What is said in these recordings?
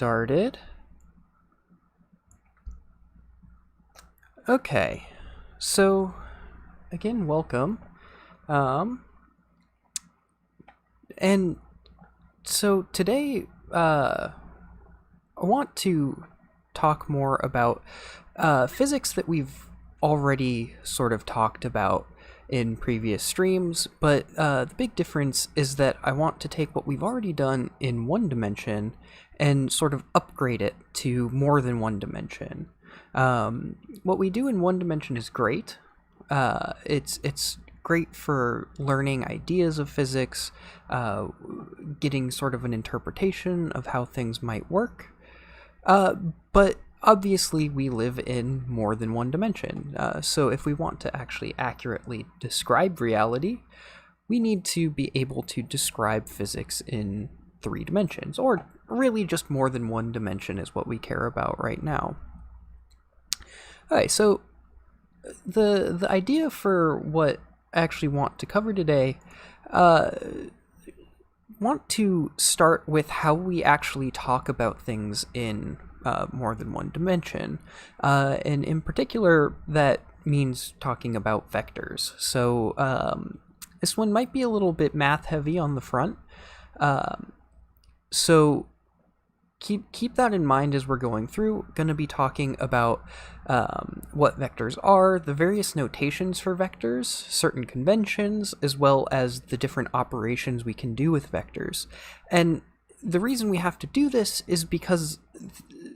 started. Okay, so again, welcome. And so today, I want to talk more about physics that we've already sort of talked about in previous streams, but the big difference is that I want to take what we've already done in one dimension and sort of upgrade it to more than one dimension. What we do in one dimension is great. It's great for learning ideas of physics, getting sort of an interpretation of how things might work. But obviously we live in more than one dimension. So if we want to actually accurately describe reality, we need to be able to describe physics in 3 dimensions, or really just more than one dimension is what we care about right now. Alright, so the idea for what I actually want to cover today, want to start with how we actually talk about things in more than one dimension. And in particular, that means talking about vectors. So this one might be a little bit math heavy on the front. So keep that in mind as we're going through. Going to be talking about what vectors are, the various notations for vectors, certain conventions, as well as the different operations we can do with vectors. And the reason we have to do this is because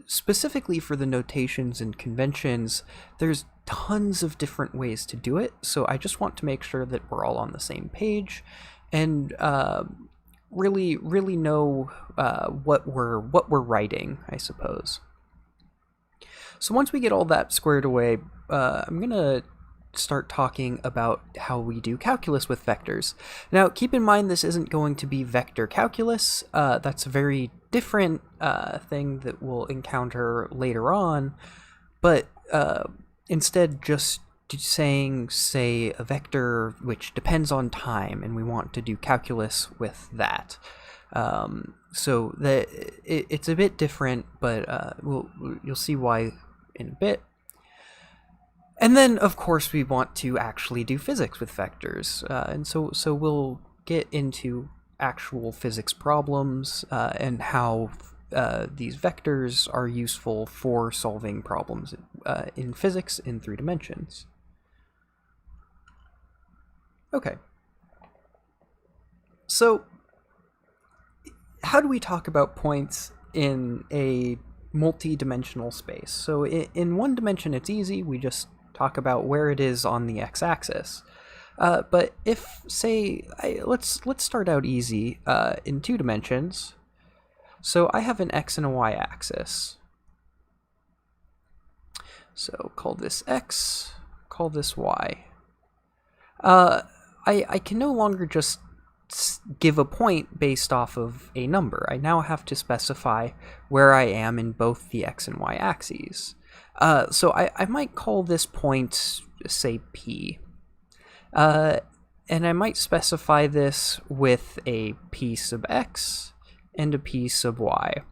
specifically for the notations and conventions, there's tons of different ways to do it. So I just want to make sure that we're all on the same page and really know what we're writing, I suppose. So once we get all that squared away, I'm gonna start talking about how we do calculus with vectors. Now, keep in mind this isn't going to be vector calculus. That's a very different thing that we'll encounter later on, but instead just saying, say, a vector which depends on time, and we want to do calculus with that. So it's a bit different, but you'll see why in a bit. And then, of course, we want to actually do physics with vectors, and so we'll get into actual physics problems and how these vectors are useful for solving problems in physics in 3 dimensions. Okay. So, how do we talk about points in a multi-dimensional space? So in one dimension it's easy, we just talk about where it is on the x-axis. But if, say, let's start out easy in 2 dimensions. So I have an x and a y-axis. So call this x, call this y. I can no longer just give a point based off of a number. I now have to specify where I am in both the x and y axes. So I might call this point, say, P. And I might specify this with a P sub x and a P sub y,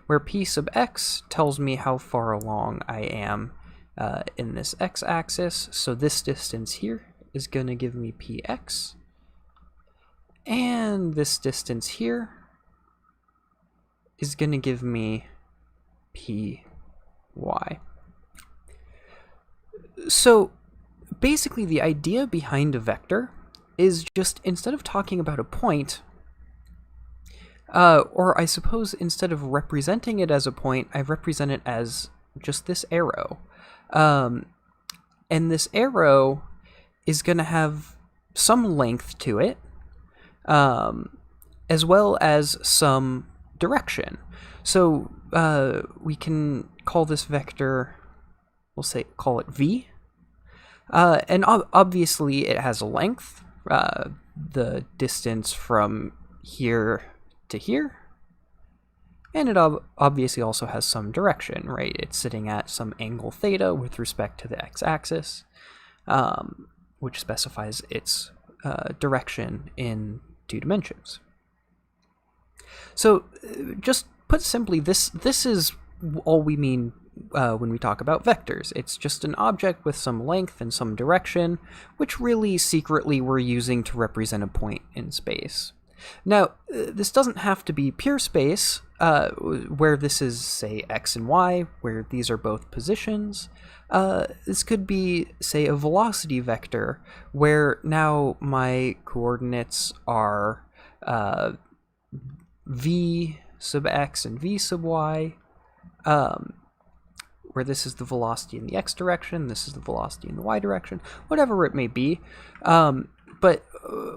where P sub x tells me how far along I am in this x-axis. So this distance here is going to give me px, and this distance here is going to give me py. So basically the idea behind a vector is just, instead of talking about a point, or I suppose instead of representing it as a point, I represent it as just this arrow. And this arrow is going to have some length to it, as well as some direction. So we can call this vector, we'll call it v. And obviously it has a length, the distance from here to here. And it obviously also has some direction, right? It's sitting at some angle theta with respect to the x-axis, which specifies its direction in 2 dimensions. So just put simply, this is all we mean when we talk about vectors. It's just an object with some length and some direction, which really secretly we're using to represent a point in space. Now, this doesn't have to be pure space, where this is, say, x and y, where these are both positions. This could be, say, a velocity vector, where now my coordinates are v sub x and v sub y, where this is the velocity in the x direction, this is the velocity in the y direction, whatever it may be. But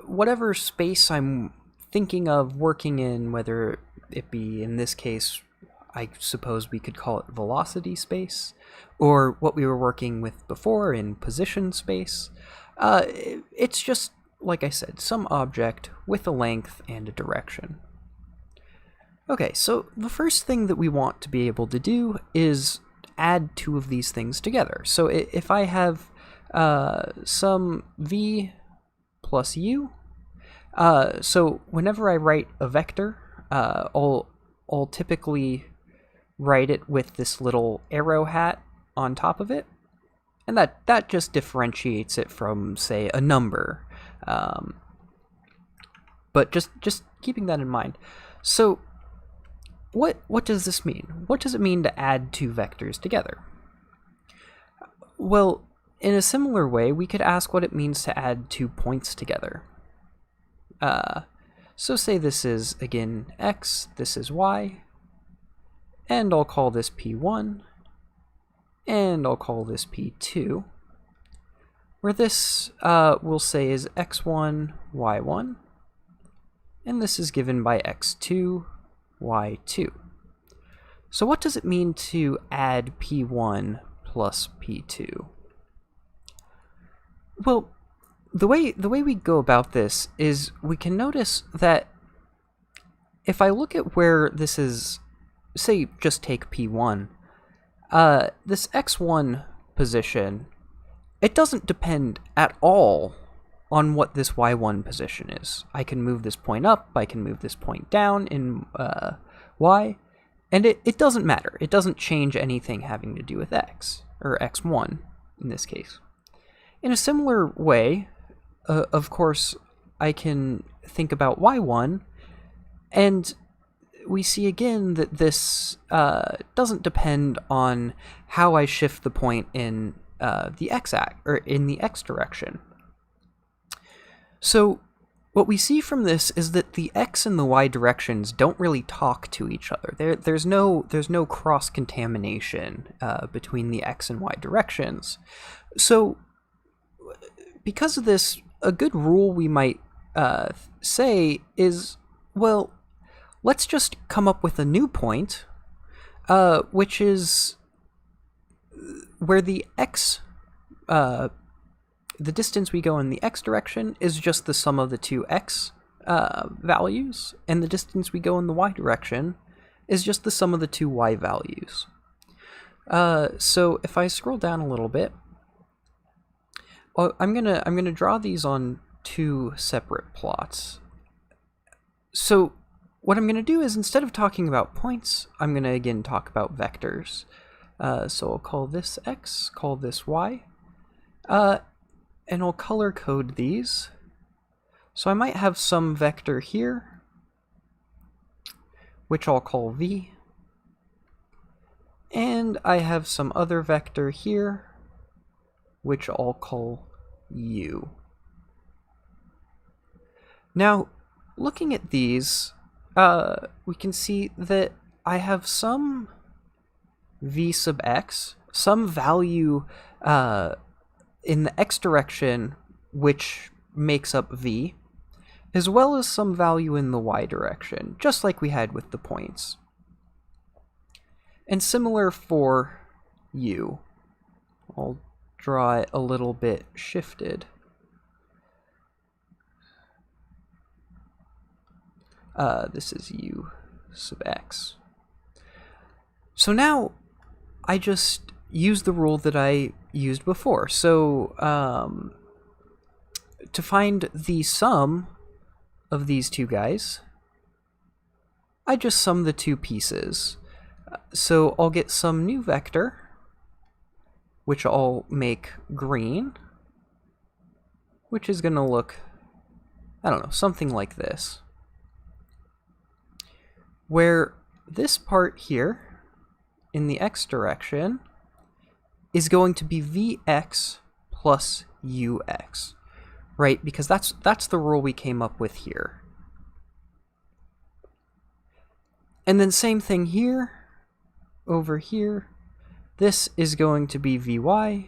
whatever space I'm thinking of working in, whether it be, in this case, I suppose we could call it velocity space, or what we were working with before in position space, it's just, like I said, some object with a length and a direction. Okay, so the first thing that we want to be able to do is add two of these things together. So if I have some v plus u, so whenever I write a vector, I'll typically write it with this little arrow hat on top of it, and that just differentiates it from, say, a number. But just keeping that in mind. So what does this mean? What does it mean to add two vectors together? Well, in a similar way, we could ask what it means to add 2 points together. So say this is, again, x, this is y, and I'll call this P1, and I'll call this P2, where this we'll say is x1, y1, and this is given by x2, y2. So what does it mean to add P1 plus P2? Well, the way we go about this is we can notice that if I look at where this is, say, just take P1, this x1 position, it doesn't depend at all on what this y1 position is. I can move this point up, I can move this point down in y, and it doesn't matter. It doesn't change anything having to do with x, or x1 in this case. In a similar way, of course, I can think about y1, and we see again that this doesn't depend on how I shift the point in the x direction. So what we see from this is that the x and the y directions don't really talk to each other. There's no cross-contamination between the x and y directions. So because of this, a good rule we might say is, well, let's just come up with a new point, which is where the x, the distance we go in the x direction is just the sum of the two x values, and the distance we go in the y direction is just the sum of the two y values. So if I scroll down a little bit, I'm gonna draw these on two separate plots. So what I'm gonna do is, instead of talking about points, I'm gonna again talk about vectors. So I'll call this x, call this y, and I'll color code these. So I might have some vector here, which I'll call v, and I have some other vector here, which I'll call u. Now, looking at these, we can see that I have some v sub x, some value in the x direction which makes up v, as well as some value in the y direction, just like we had with the points. And similar for u. I'll draw it a little bit shifted. This is u sub x. So now I just use the rule that I used before. So to find the sum of these two guys, I just sum the two pieces. So I'll get some new vector, which I'll make green, which is going to look, I don't know, something like this. Where this part here, in the x direction, is going to be Vx plus Ux, right? Because that's the rule we came up with here. And then same thing here, over here. This is going to be Vy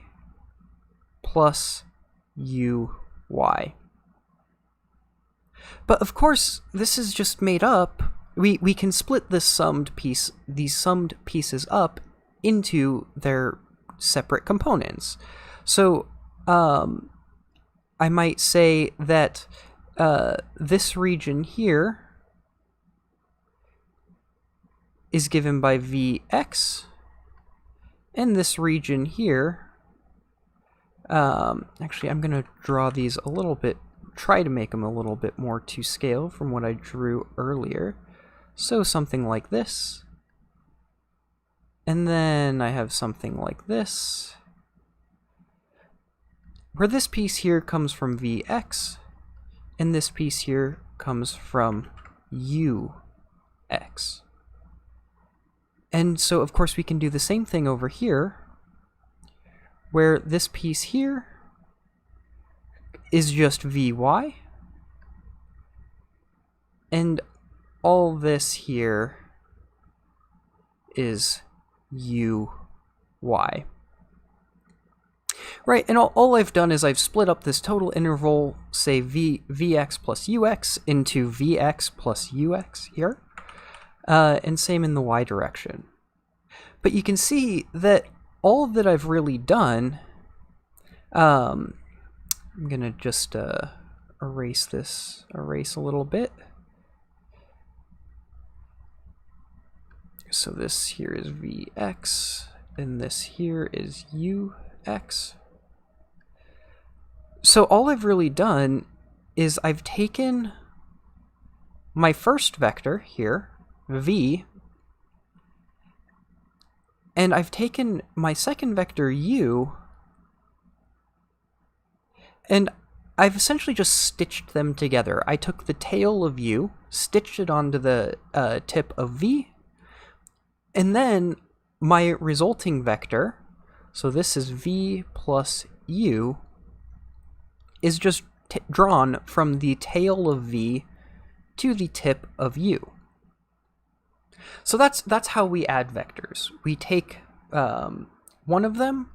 plus Uy. But of course, this is just made up. We can split these summed pieces up into their separate components. So I might say that this region here is given by Vx, and this region here, actually I'm going to draw these a little bit, try to make them a little bit more to scale from what I drew earlier. So something like this, and then I have something like this, where this piece here comes from Vx, and this piece here comes from Ux. And so, of course, we can do the same thing over here, where this piece here is just Vy, and all this here is Uy. Right, and all I've done is I've split up this total interval, say Vx plus Ux, into Vx plus Ux here. And same in the y direction. But you can see that all that I've really done, I'm going to just erase a little bit. So this here is Vx, and this here is Ux. So all I've really done is I've taken my first vector here, V, and I've taken my second vector U, and I've essentially just stitched them together. I took the tail of U, stitched it onto the tip of V, and then my resulting vector, so this is V plus U, is just drawn from the tail of V to the tip of U. So that's how we add vectors. We take one of them,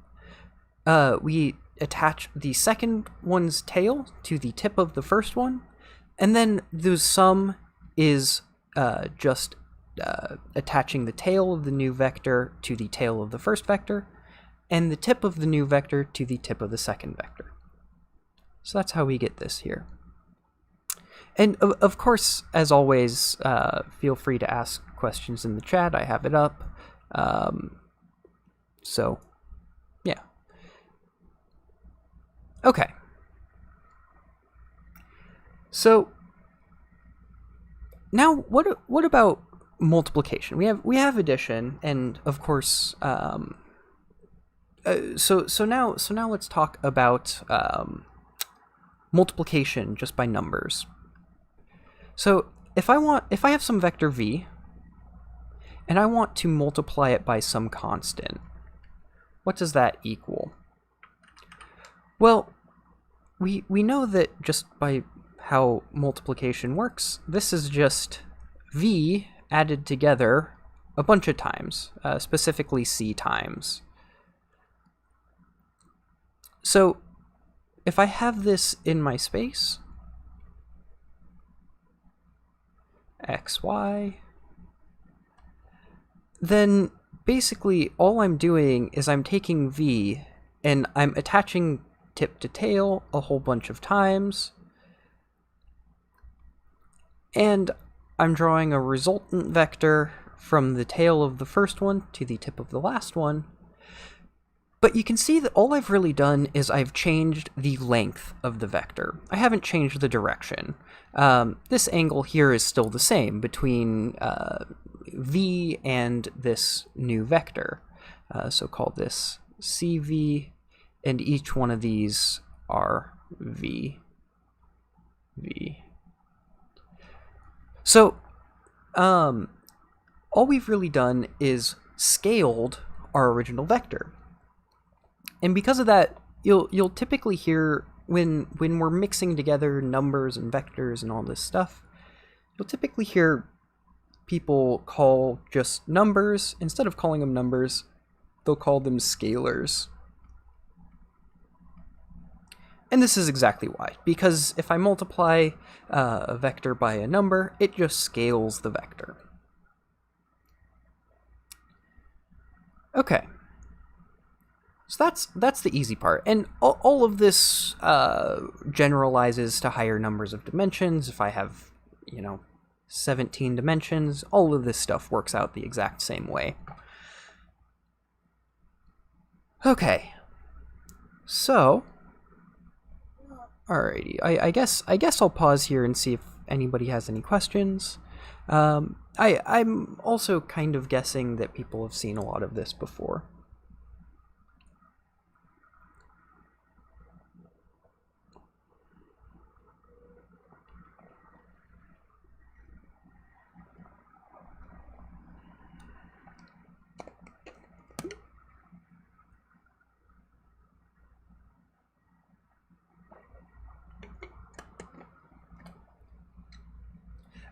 we attach the second one's tail to the tip of the first one, and then the sum is just attaching the tail of the new vector to the tail of the first vector, and the tip of the new vector to the tip of the second vector. So that's how we get this here. And of course, as always, feel free to ask questions in the chat. I have it up. So, yeah. Okay. So now, what about multiplication? We have addition, and of course, so now let's talk about multiplication just by numbers. So if I have some vector v, and I want to multiply it by some constant, what does that equal? Well, we know that just by how multiplication works, this is just v added together a bunch of times, specifically c times. So if I have this in my space, x, y, then basically all I'm doing is I'm taking v and I'm attaching tip to tail a whole bunch of times, and I'm drawing a resultant vector from the tail of the first one to the tip of the last one, But you can see that all I've really done is I've changed the length of the vector. I haven't changed the direction. This angle here is still the same between v and this new vector. So call this CV, and each one of these are v. So all we've really done is scaled our original vector. And because of that, you'll typically hear when we're mixing together numbers and vectors and all this stuff, you'll typically hear people call just numbers, instead of calling them numbers, they'll call them scalars. And this is exactly why, because if I multiply a vector by a number, it just scales the vector. Okay. So that's the easy part, and all of this generalizes to higher numbers of dimensions. If I have, 17 dimensions, all of this stuff works out the exact same way. Okay, so, alrighty, I guess I'll pause here and see if anybody has any questions. I'm also kind of guessing that people have seen a lot of this before.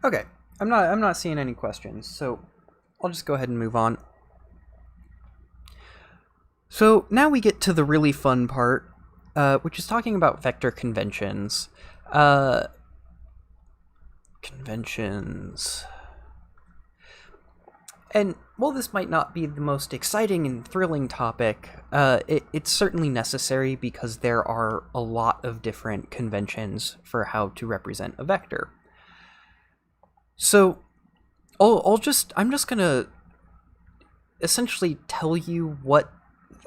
Okay, I'm not seeing any questions, so I'll just go ahead and move on. So now we get to the really fun part, which is talking about vector conventions. Conventions. And while this might not be the most exciting and thrilling topic, it's certainly necessary because there are a lot of different conventions for how to represent a vector. So, I'm just gonna essentially tell you what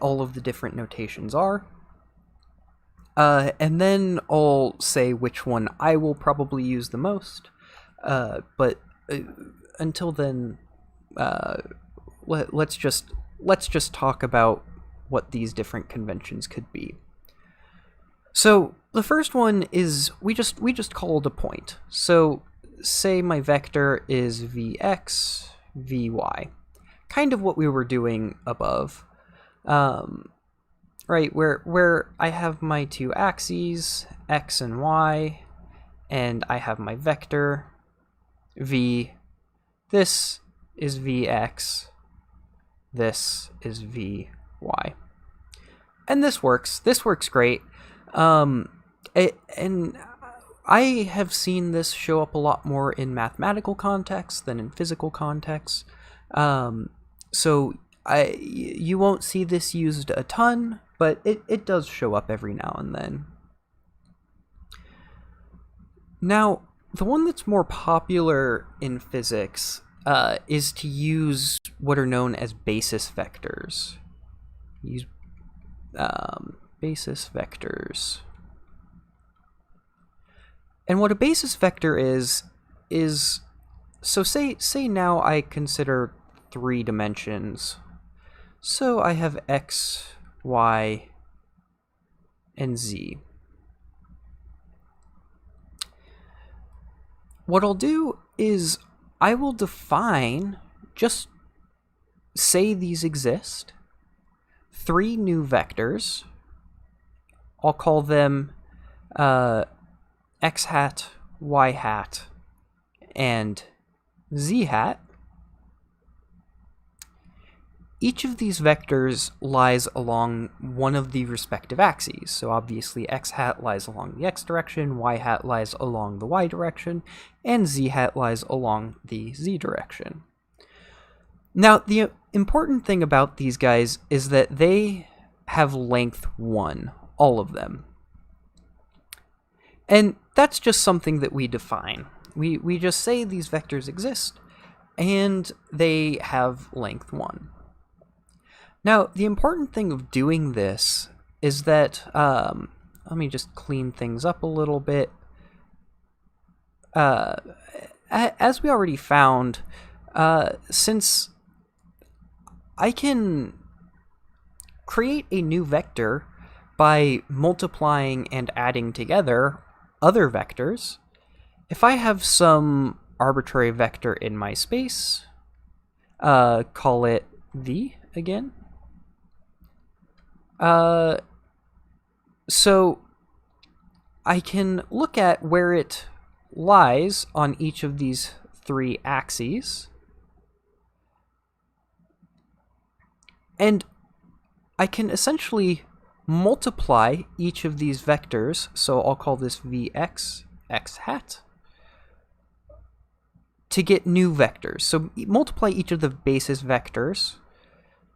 all of the different notations are, and then I'll say which one I will probably use the most. But until then, let's just talk about what these different conventions could be. So the first one is we just called a point. So say my vector is vx, vy, kind of what we were doing above, right? Where I have my two axes, x and y, and I have my vector v. This is vx, this is vy, and this works great. And I have seen this show up a lot more in mathematical contexts than in physical contexts. So you won't see this used a ton, but it does show up every now and then. Now, the one that's more popular in physics is to use what are known as basis vectors. Use basis vectors. And what a basis vector is so say now I consider 3 dimensions. So I have x, y, and z. What I'll do is I will define, just say these exist, 3 new vectors. I'll call them x hat, y hat, and z hat. Each of these vectors lies along one of the respective axes. So obviously x hat lies along the x direction, y hat lies along the y direction, and z hat lies along the z direction. Now, the important thing about these guys is that they have length 1, all of them. And that's just something that we define. We just say these vectors exist, and they have length 1. Now, the important thing of doing this is that, let me just clean things up a little bit. As we already found, since I can create a new vector by multiplying and adding together other vectors, if I have some arbitrary vector in my space, call it v again. So I can look at where it lies on each of these three axes, and I can essentially multiply each of these vectors, so I'll call this vx, x hat, to get new vectors. So multiply each of the basis vectors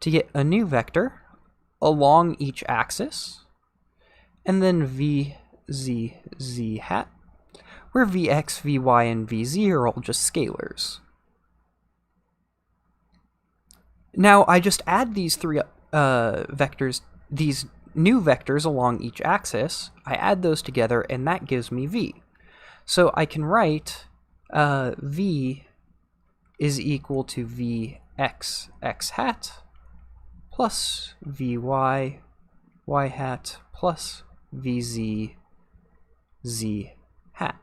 to get a new vector along each axis, and then v, z, z hat, where vx, vy, and vz are all just scalars. Now I just add these three vectors, these new vectors along each axis, I add those together, and that gives me v. So I can write v is equal to vx, x hat, plus vy, y hat, plus vz, z hat.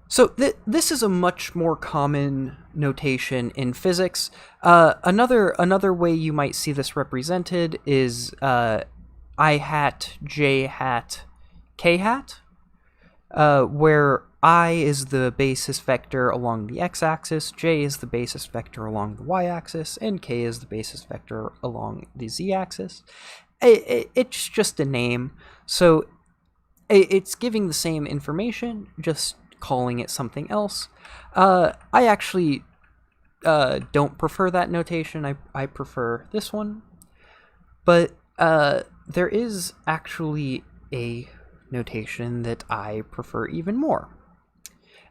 So this is a much more common notation in physics. Another way you might see this represented is I hat, j hat, k hat, where I is the basis vector along the x-axis, j is the basis vector along the y-axis, and k is the basis vector along the z-axis. It's just a name, so it's giving the same information, just calling it something else. I actually don't prefer that notation. I prefer this one. But there is actually a notation that I prefer even more.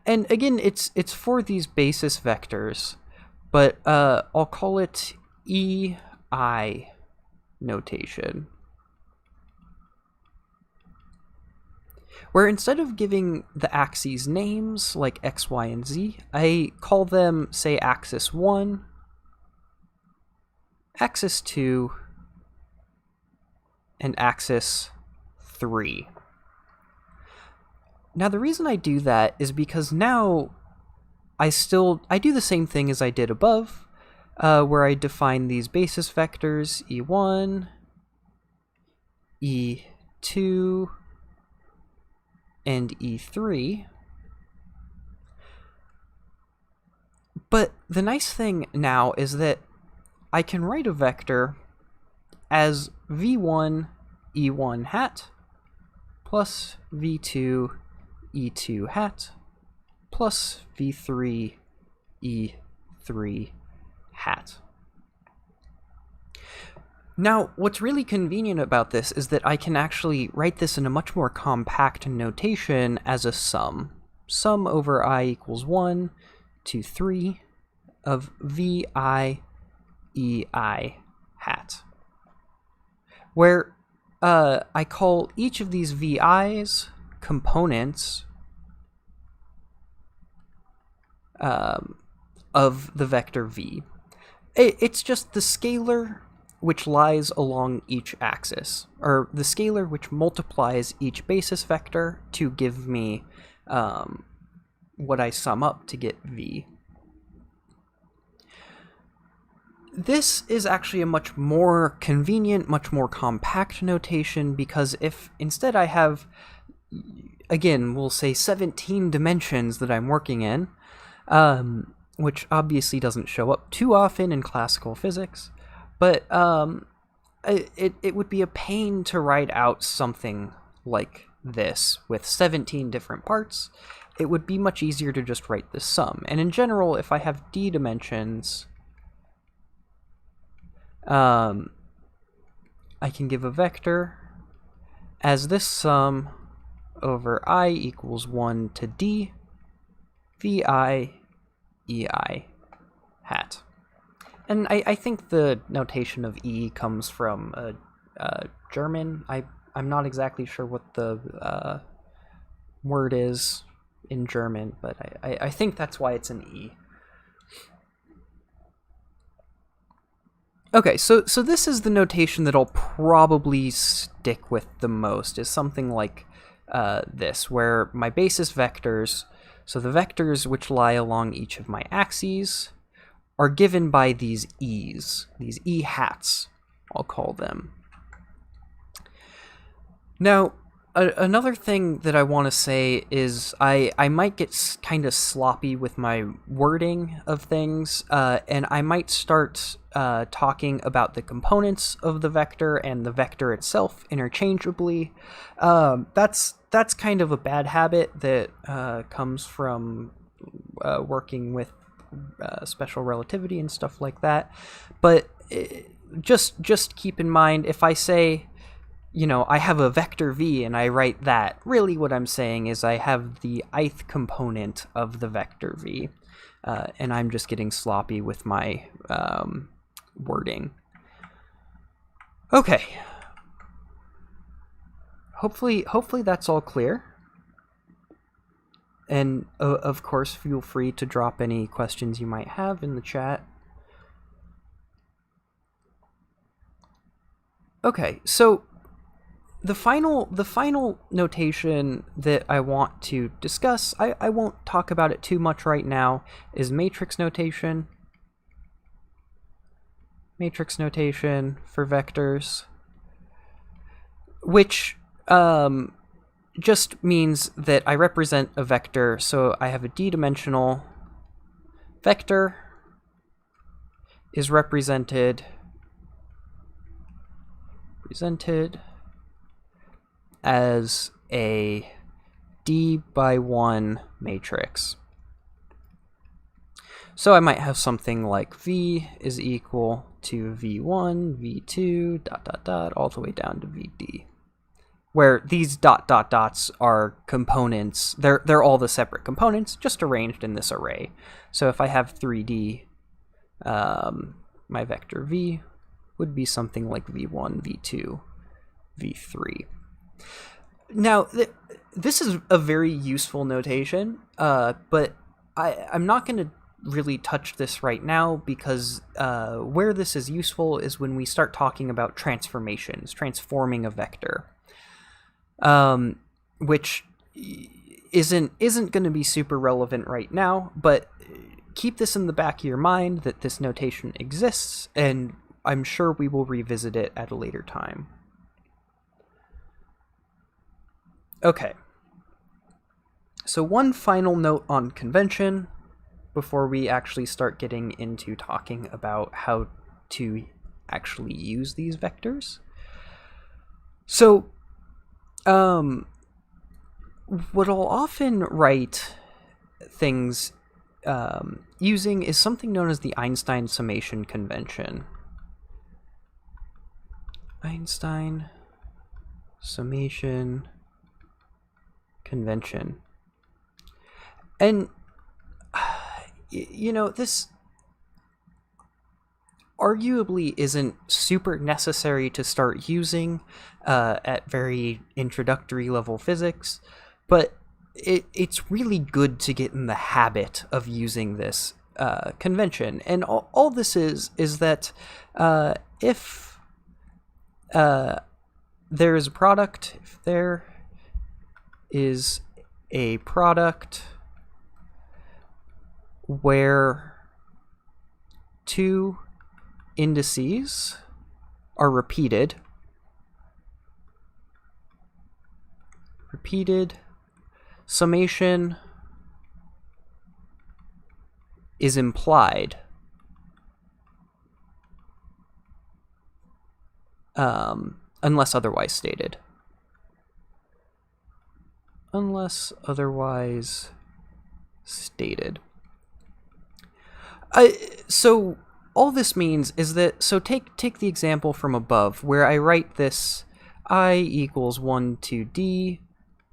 And again, it's for these basis vectors, but I'll call it EI notation, where instead of giving the axes names like x, y, and z, I call them, say, axis 1, axis 2, and axis 3. Now the reason I do that is because now I do the same thing as I did above, where I define these basis vectors, E1, E2, and E3. But the nice thing now is that I can write a vector as v1 e1 hat plus v2 e2 hat plus v3 e3 hat. Now, what's really convenient about this is that I can actually write this in a much more compact notation as a sum. Sum over I equals 1 to 3 of vi ei hat, where I call each of these vi's components of the vector v. It's just the scalar which lies along each axis, or the scalar which multiplies each basis vector to give me what I sum up to get v. This is actually a much more convenient, much more compact notation, because if instead I have, again, we'll say 17 dimensions that I'm working in, which obviously doesn't show up too often in classical physics, but it would be a pain to write out something like this with 17 different parts. It would be much easier to just write the sum. And in general, if I have d dimensions, I can give a vector as this sum over I equals 1 to d vi ei hat. And I think the notation of E comes from German. I'm not exactly sure what the word is in German, but I think that's why it's an E. Okay, so this is the notation that I'll probably stick with the most, is something like this, where my basis vectors, so the vectors which lie along each of my axes, are given by these E's, these E hats, I'll call them. Now, another thing that I want to say is I might get kind of sloppy with my wording of things, and I might start talking about the components of the vector and the vector itself interchangeably. That's kind of a bad habit that comes from working with special relativity and stuff like that. But just keep in mind, if I say, I have a vector v and I write that, really what I'm saying is I have the ith component of the vector v, and I'm just getting sloppy with my wording. Okay. Hopefully that's all clear. And of course, feel free to drop any questions you might have in the chat. Okay, so the final notation that I want to discuss, I won't talk about it too much right now, is matrix notation. Matrix notation for vectors, which just means that I represent a vector, so I have a d-dimensional vector is represented as a d/1 matrix. So I might have something like V is equal to V1, V2, ... all the way down to Vd, where these ... are components. They're all the separate components, just arranged in this array. So if I have 3D, my vector V would be something like V1, V2, V3. Now, this is a very useful notation, but I'm not going to really touch this right now, because where this is useful is when we start talking about transformations, transforming a vector, which isn't going to be super relevant right now, but keep this in the back of your mind that this notation exists, and I'm sure we will revisit it at a later time. Okay, so one final note on convention before we actually start getting into talking about how to actually use these vectors. So, what I'll often write things using is something known as the Einstein summation convention. Einstein summation convention. And, this arguably isn't super necessary to start using at very introductory level physics, but it's really good to get in the habit of using this convention. And all this is that if there is a product, if there is a product where two indices are repeated, summation is implied. Unless otherwise stated. Unless otherwise stated. So all this means is that, so take the example from above where I write this I equals 1 to D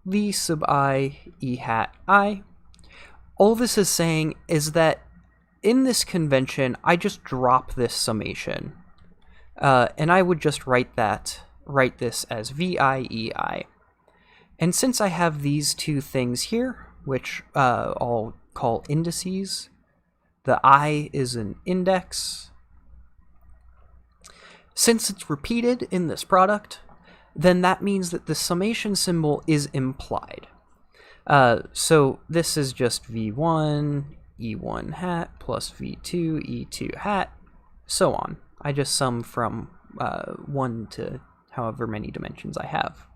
V sub I E hat I. All this is saying is that in this convention, I just drop this summation, and I would just write this as VIEI. And since I have these two things here, which I'll call indices, the I is an index. Since it's repeated in this product, then that means that the summation symbol is implied. So this is just V1, E1 hat, plus V2, E2 hat, so on. I just sum from 1 to however many dimensions I have.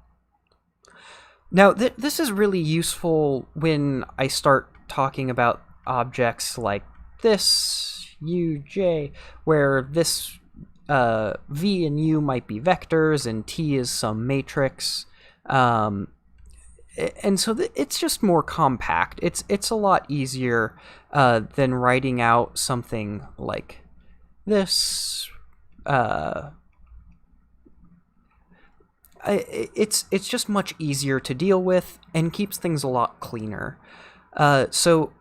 Now, this is really useful when I start talking about objects like this, U, J, where this V and U might be vectors and T is some matrix. And so it's just more compact. It's a lot easier than writing out something like this. It's just much easier to deal with and keeps things a lot cleaner. So,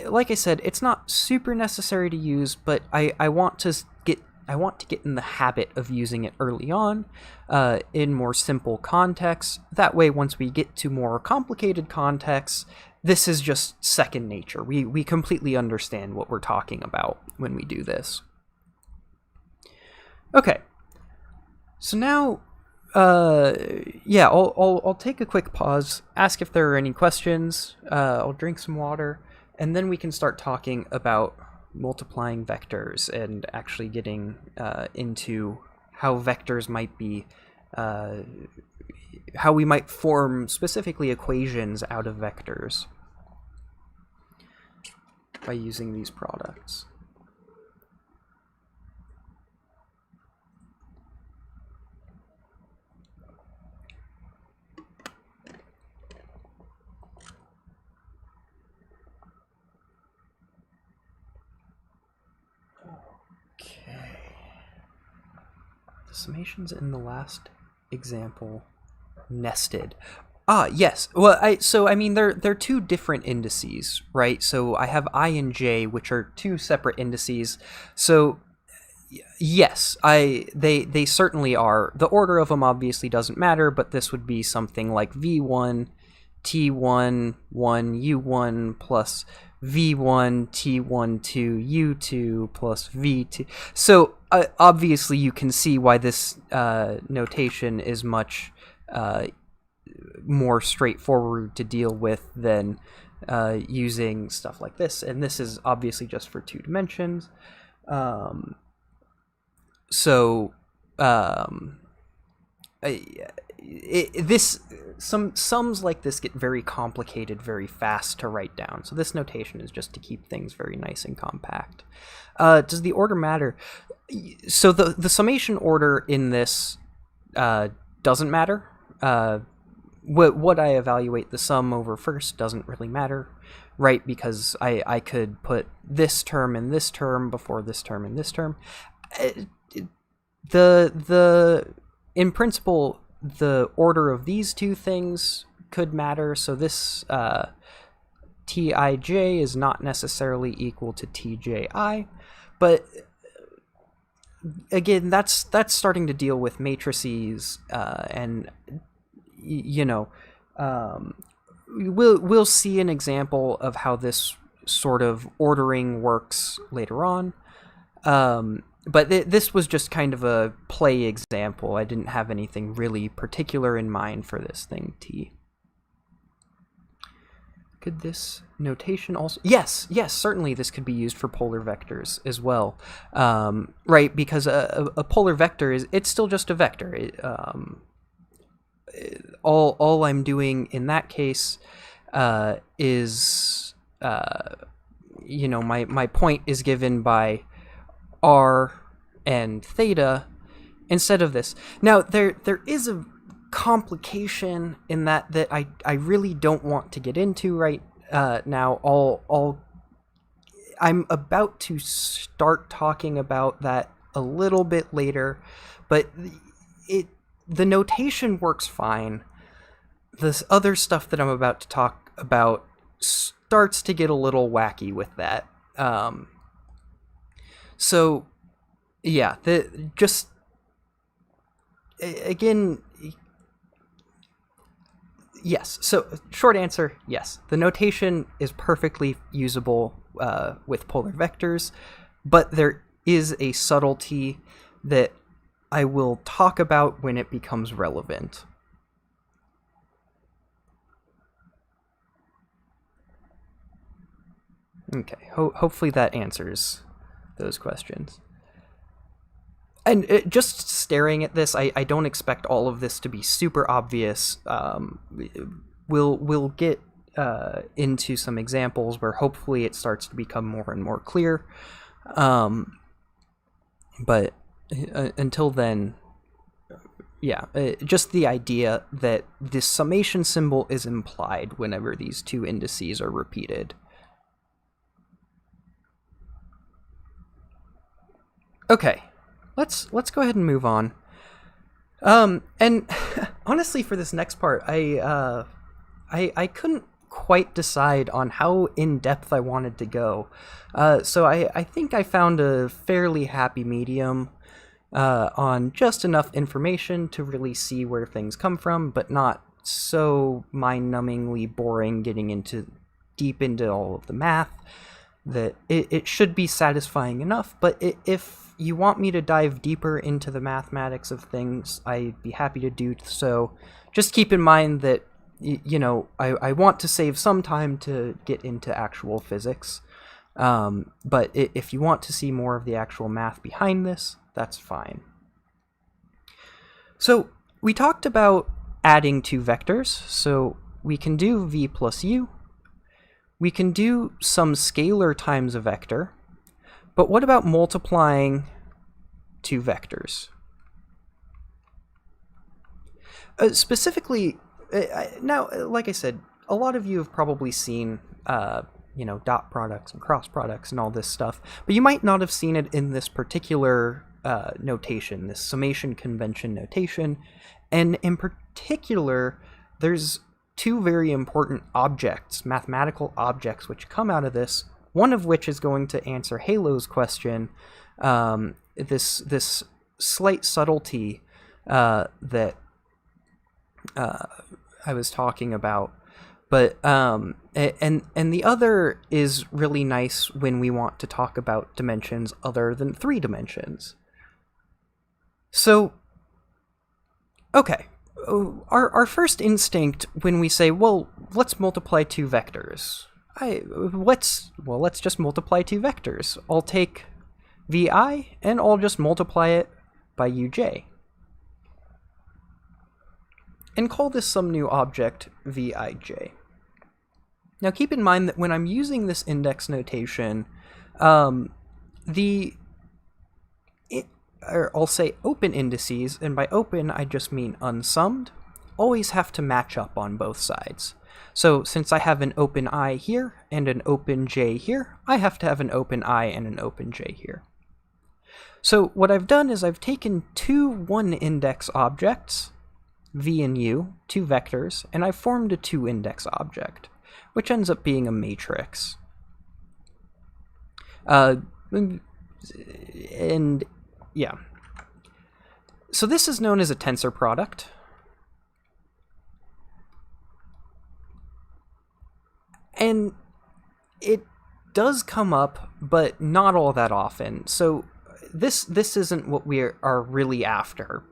like I said, it's not super necessary to use, but I want to get in the habit of using it early on, in more simple contexts. That way, once we get to more complicated contexts, this is just second nature. We completely understand what we're talking about when we do this. Okay, so now, yeah, I'll take a quick pause, ask if there are any questions. I'll drink some water, and then we can start talking about multiplying vectors and actually getting into how vectors might be, how we might form specifically equations out of vectors by using these products. Summations in the last example nested. Yes. Well, I mean they're two different indices, right? So I have I and j, which are two separate indices. So yes, they certainly are. The order of them obviously doesn't matter, but this would be something like v1 t1 1 u1 plus v1 t1 2 u2 plus v2. So obviously you can see why this notation is much more straightforward to deal with than using stuff like this. And this is obviously just for 2 dimensions. Some sums like this get very complicated very fast to write down. So this notation is just to keep things very nice and compact. Does the order matter? So the summation order in this doesn't matter. What I evaluate the sum over first doesn't really matter, right? Because I could put this term and this term before this term and this term. In principle, the order of these two things could matter. So this Tij is not necessarily equal to Tji, but again, that's starting to deal with matrices, and you know, we'll see an example of how this sort of ordering works later on. But this was just kind of a play example. I didn't have anything really particular in mind for this thing, T. Could this notation also... Yes, certainly this could be used for polar vectors as well. Right, because a polar vector it's still just a vector. All I'm doing in that case is, you know, my point is given by r and theta instead of this. Now there is a complication in that I really don't want to get into right now. I'm about to start talking about that a little bit later, but the notation works fine. This other stuff that I'm about to talk about starts to get a little wacky with that. So yeah, again, yes. So short answer, yes. The notation is perfectly usable with polar vectors, but there is a subtlety that I will talk about when it becomes relevant. Okay, hopefully that answers those questions. And just staring at this, I don't expect all of this to be super obvious. We'll get into some examples where hopefully it starts to become more and more clear. But until then, yeah, just the idea that this summation symbol is implied whenever these two indices are repeated. Okay, let's go ahead and move on. And honestly, for this next part, I couldn't quite decide on how in depth I wanted to go. So I think I found a fairly happy medium on just enough information to really see where things come from, but not so mind-numbingly boring getting deep into all of the math that it should be satisfying enough. But if you want me to dive deeper into the mathematics of things, I'd be happy to do so. Just keep in mind that, you know, I want to save some time to get into actual physics. But if you want to see more of the actual math behind this, that's fine. So we talked about adding two vectors, so we can do v plus u. We can do some scalar times a vector, but what about multiplying two vectors? Specifically, now, like I said, a lot of you have probably seen you know, dot products and cross products and all this stuff, but you might not have seen it in this particular notation, this summation convention notation. And in particular, there's two very important objects, mathematical objects, which come out of this, one of which is going to answer Halo's question, this slight subtlety that I was talking about. But and the other is really nice when we want to talk about dimensions other than 3 dimensions. So, okay, our first instinct when we say, well, let's multiply two vectors. Let's just multiply two vectors. I'll take vi and I'll just multiply it by uj. And call this some new object vij. Now keep in mind that when I'm using this index notation, I'll say open indices, and by open I just mean unsummed, always have to match up on both sides. So since I have an open I here and an open j here, I have to have an open I and an open j here. So what I've done is I've taken two one-index objects, v and u, two vectors, and I've formed a two-index object, which ends up being a matrix. And yeah. So this is known as a tensor product. And it does come up, but not all that often. So this isn't what we are really after.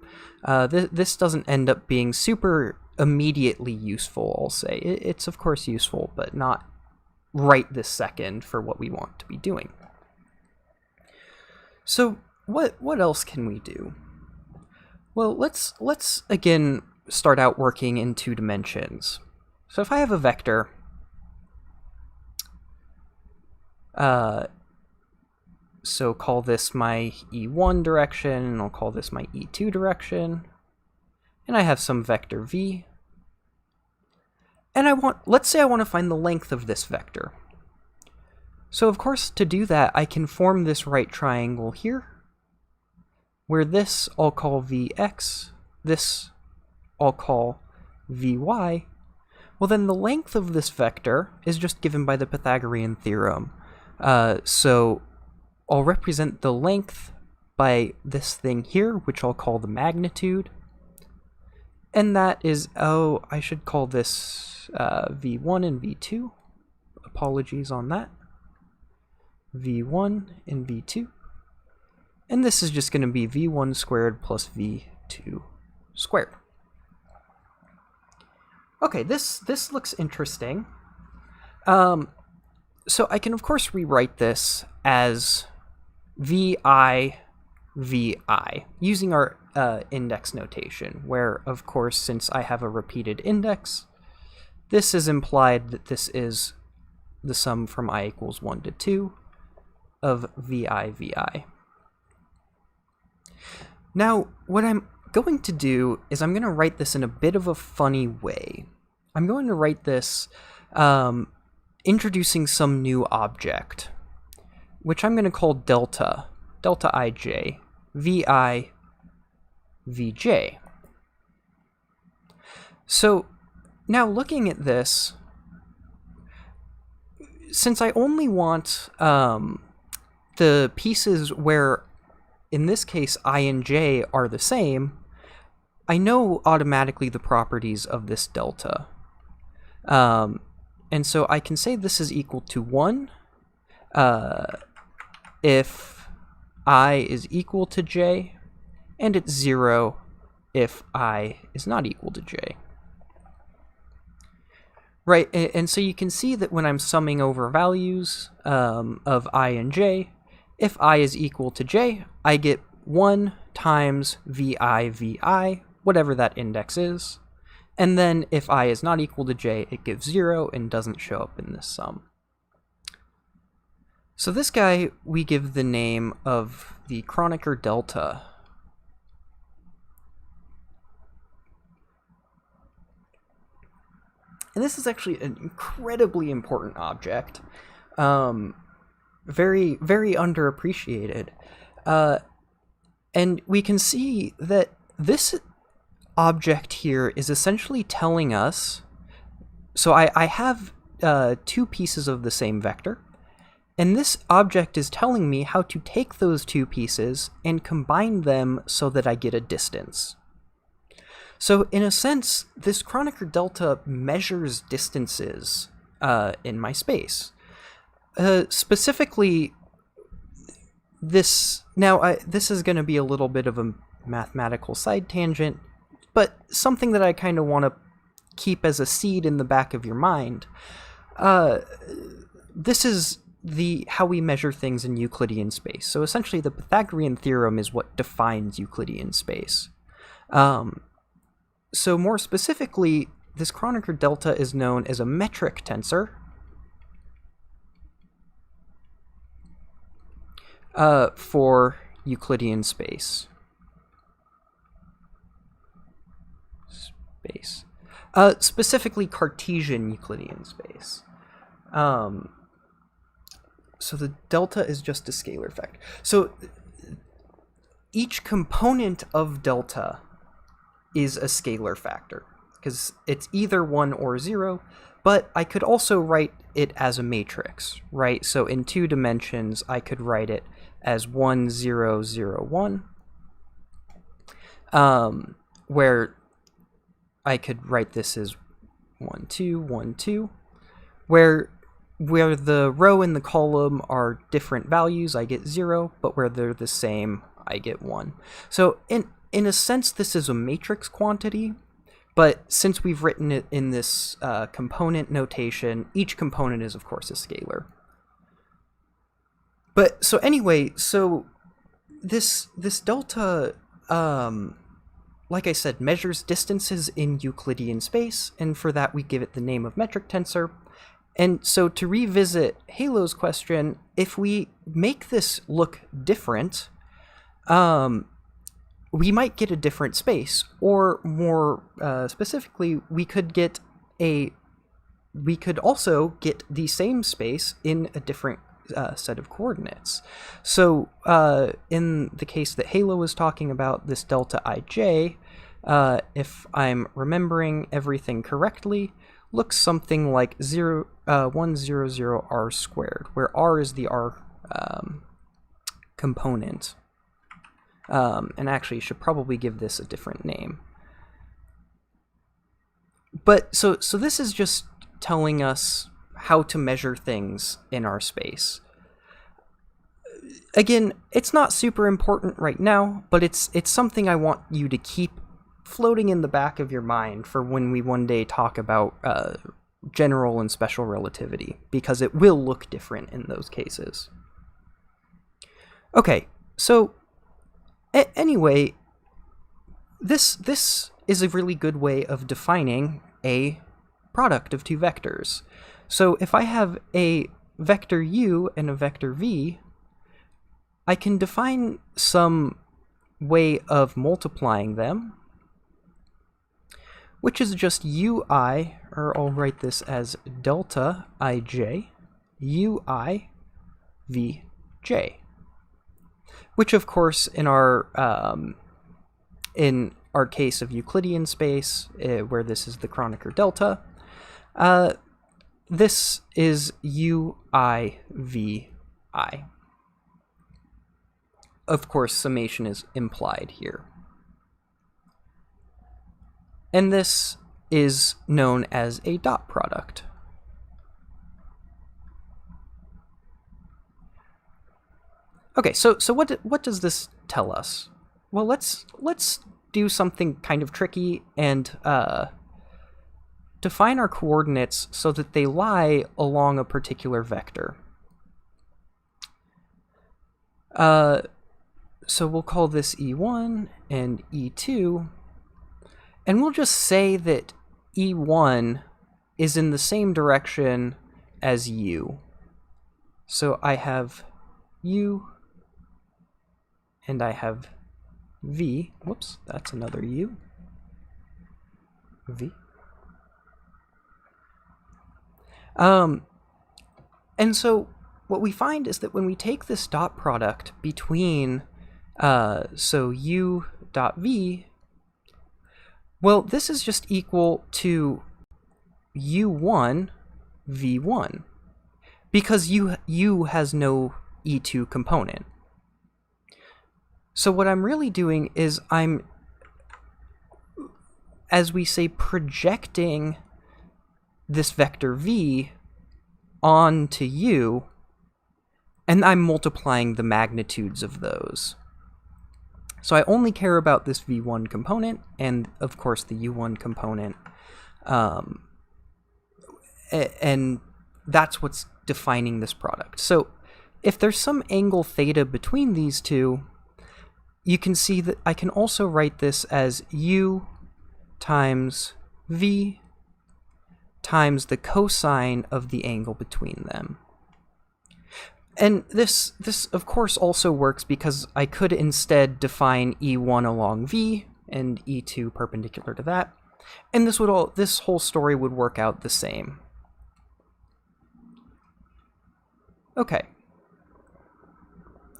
This doesn't end up being super immediately useful, I'll say. It's of course useful, but not right this second for what we want to be doing. So what else can we do? Well, let's again start out working in 2 dimensions. So if I have a vector, so call this my E1 direction, and I'll call this my E2 direction, and I have some vector v, and let's say I want to find the length of this vector. So of course, to do that, I can form this right triangle here, where this I'll call Vx, this I'll call Vy. Well then the length of this vector is just given by the Pythagorean Theorem. So I'll represent the length by this thing here, which I'll call the magnitude. And that is, I should call this V1 and V2. Apologies on that. V1 and V2. And this is just going to be V1 squared plus V2 squared. Okay, this looks interesting. So I can, of course, rewrite this as VI, VI, using our index notation, where, of course, since I have a repeated index, this is implied that this is the sum from I equals 1 to 2 of VI, VI. Now, what I'm going to do is I'm going to write this in a bit of a funny way. I'm going to write this introducing some new object, which I'm going to call delta ij, vi, vj. So now looking at this, since I only want the pieces where, in this case, I and j are the same, I know automatically the properties of this delta. And so I can say this is equal to 1 if I is equal to j, and it's 0 if I is not equal to j. Right, and so you can see that when I'm summing over values of I and j, if I is equal to j, I get 1 times vi, whatever that index is. And then if I is not equal to j, it gives 0 and doesn't show up in this sum. So this guy we give the name of the Kronecker delta. And this is actually an incredibly important object. Very, very underappreciated. And we can see that this object here is essentially telling us, so I have two pieces of the same vector, and this object is telling me how to take those two pieces and combine them so that I get a distance. So in a sense, this Kronecker delta measures distances in my space. Specifically, this is going to be a little bit of a mathematical side tangent, but something that I kind of want to keep as a seed in the back of your mind. This is how we measure things in Euclidean space. So essentially, the Pythagorean Theorem is what defines Euclidean space. So more specifically, this Kronecker delta is known as a metric tensor. For Euclidean space. Specifically Cartesian Euclidean space. So the delta is just a scalar effect. So each component of delta is a scalar factor, because it's either 1 or 0, but I could also write it as a matrix, right? So in 2 dimensions, I could write it as 1, 0, 0, 1, where I could write this as 1, 2, 1, 2, where the row and the column are different values, I get 0, but where they're the same, I get 1. So in a sense, this is a matrix quantity, but since we've written it in this component notation, each component is, of course, a scalar. But so anyway, so this delta, like I said, measures distances in Euclidean space, and for that we give it the name of metric tensor. And so to revisit Halo's question, if we make this look different, we might get a different space, or more specifically, we could also get the same space in a different set of coordinates. So in the case that Halo was talking about, this delta ij, if I'm remembering everything correctly, looks something like 100 r squared, where r is the r component. And actually, you should probably give this a different name. But so this is just telling us how to measure things in our space. Again, it's not super important right now, but it's something I want you to keep floating in the back of your mind for when we one day talk about general and special relativity, because it will look different in those cases. Okay, so anyway, this is a really good way of defining a product of two vectors. So if I have a vector u and a vector v, I can define some way of multiplying them, which is just ui, or I'll write this as delta ij, ui vj, which of course in our case of Euclidean space, where this is the Kronecker delta, this is ui vi. Of course, summation is implied here. And this is known as a dot product. Okay, so what does this tell us? Well, let's do something kind of tricky and define our coordinates so that they lie along a particular vector. So we'll call this E1 and E2, and we'll just say that E1 is in the same direction as U. So I have U, and I have V. Whoops, that's another U. V. And so what we find is that when we take this dot product between so u dot v, well, this is just equal to u1 v1, because u has no e2 component. So what I'm really doing is I'm, as we say, projecting this vector v onto u, and I'm multiplying the magnitudes of those. So I only care about this v1 component and, of course, the u1 component. And that's what's defining this product. So if there's some angle theta between these two, you can see that I can also write this as u times v times the cosine of the angle between them. And this of course also works because I could instead define E1 along V and E2 perpendicular to that, and this whole story would work out the same. Okay.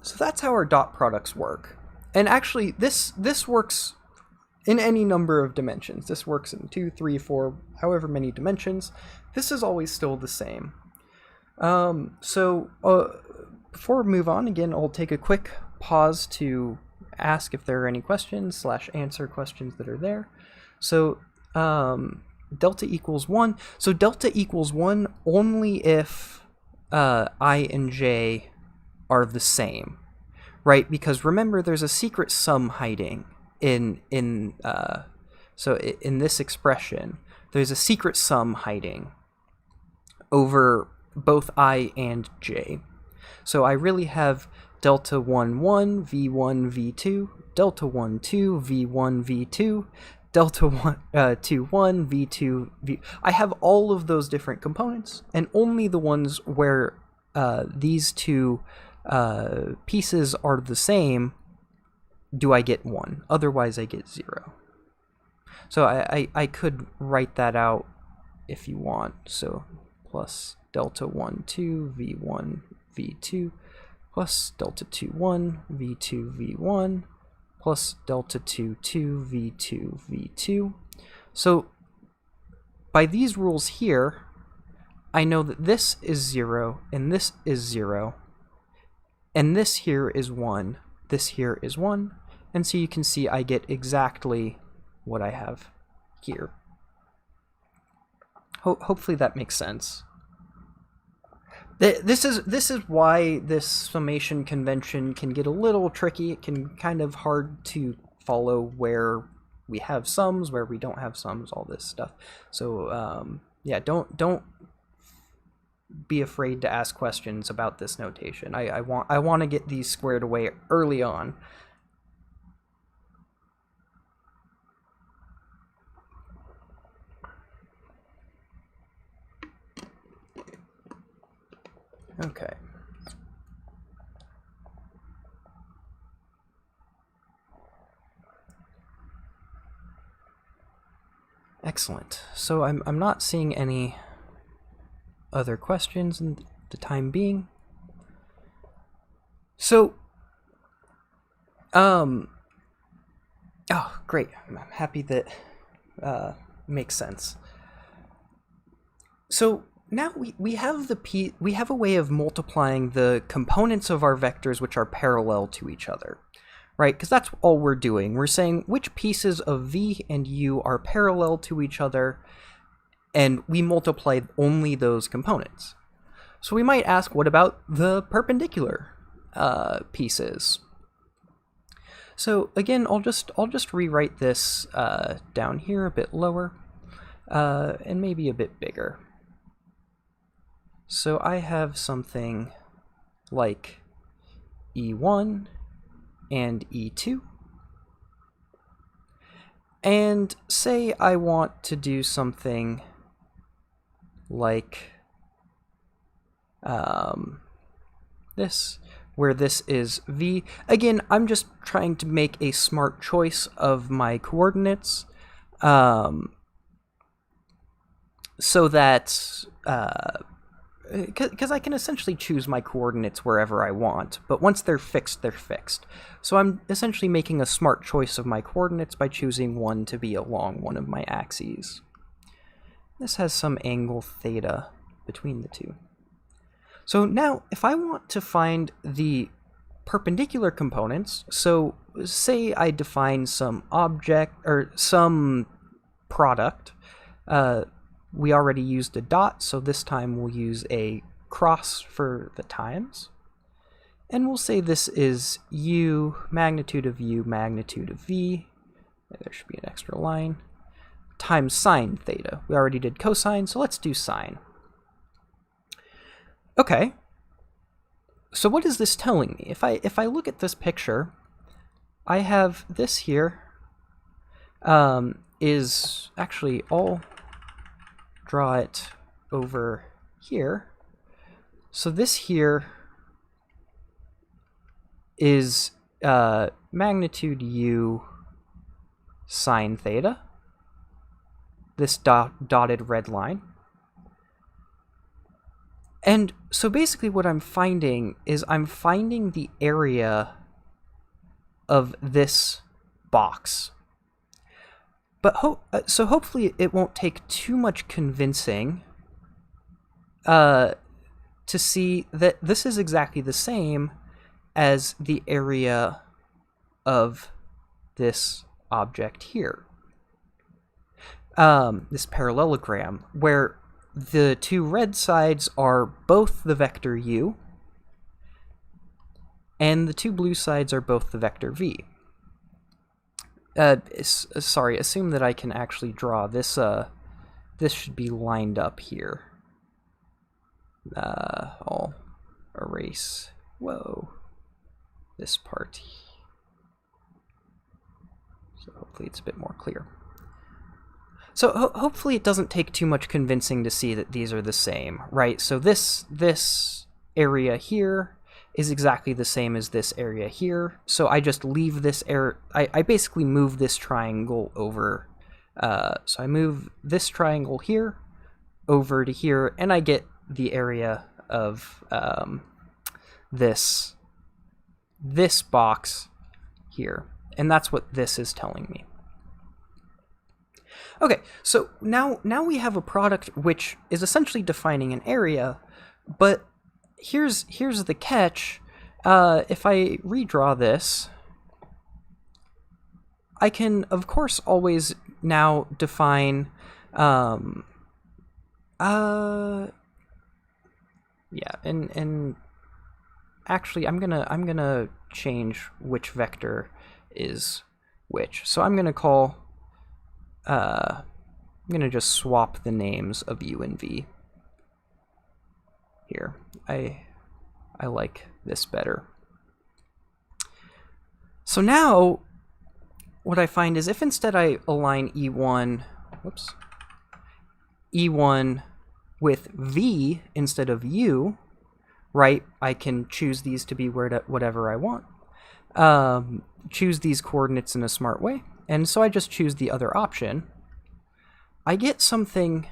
So that's how our dot products work. And actually this works in any number of dimensions. This works in 2, 3, 4, however many dimensions. This is always still the same. Before we move on, again, I'll take a quick pause to ask if there are any questions / answer questions that are there. So delta equals 1. So delta equals 1 only if I and j are the same, right? Because remember, there's a secret sum hiding in this expression. There's a secret sum hiding over both I and j. So I really have delta 1, 1, v1, v2, delta 1, 2, v1, v2, delta 1, 2, 1, v2, v... I have all of those different components, and only the ones where these two pieces are the same do I get 1. Otherwise, I get 0. So I could write that out if you want. So plus delta 1, 2, v1, v2, plus delta 2, 1, v2, v1, plus delta 2, 2, v2, v2. So by these rules here, I know that this is 0, and this is 0, and this here is 1, this here is 1, and so you can see I get exactly what I have here. Hopefully that makes sense. This is why this summation convention can get a little tricky. It can kind of hard to follow where we have sums, where we don't have sums, all this stuff. So yeah, don't be afraid to ask questions about this notation. I want to get these squared away early on. Okay. Excellent. So I'm not seeing any other questions in the time being. So oh, great. I'm happy that makes sense. So now we have a way of multiplying the components of our vectors which are parallel to each other, right? Because that's all we're doing. We're saying which pieces of v and u are parallel to each other, and we multiply only those components. So we might ask, what about the perpendicular pieces? So again, I'll just rewrite this down here a bit lower, and maybe a bit bigger. So I have something like E1 and E2. And say I want to do something like this, where this is V. Again, I'm just trying to make a smart choice of my coordinates, so that because I can essentially choose my coordinates wherever I want, but once they're fixed, they're fixed. So I'm essentially making a smart choice of my coordinates by choosing one to be along one of my axes. This has some angle theta between the two. So now, if I want to find the perpendicular components, so say I define some object, or some product, we already used a dot, so this time we'll use a cross for the times. And we'll say this is u, magnitude of v. There should be an extra line. Times sine theta. We already did cosine, so let's do sine. Okay. So what is this telling me? If I look at this picture, I have this here is actually all... draw it over here. So this here is magnitude u sine theta, this dotted red line. And so basically what I'm finding is I'm finding the area of this box. But so hopefully it won't take too much convincing to see that this is exactly the same as the area of this object here. This parallelogram, where the two red sides are both the vector u, and the two blue sides are both the vector v. Sorry, assume that I can actually draw this. This should be lined up here. I'll erase, this part. So hopefully it's a bit more clear. So hopefully it doesn't take too much convincing to see that these are the same, right? So this area here is exactly the same as this area here. So I just leave this area, I basically move this triangle over. So I move this triangle here over to here, and I get the area of this box here. And that's what this is telling me. Okay, so now we have a product which is essentially defining an area, but here's the catch. If I redraw this, I can of course always now define yeah, and actually I'm gonna change which vector is which. So I'm gonna call I'm gonna just swap the names of u and v here. I like this better. So now what I find is if instead I align E1 with V instead of U, right, I can choose these to be whatever I want. Choose these coordinates in a smart way, and so I just choose the other option. I get something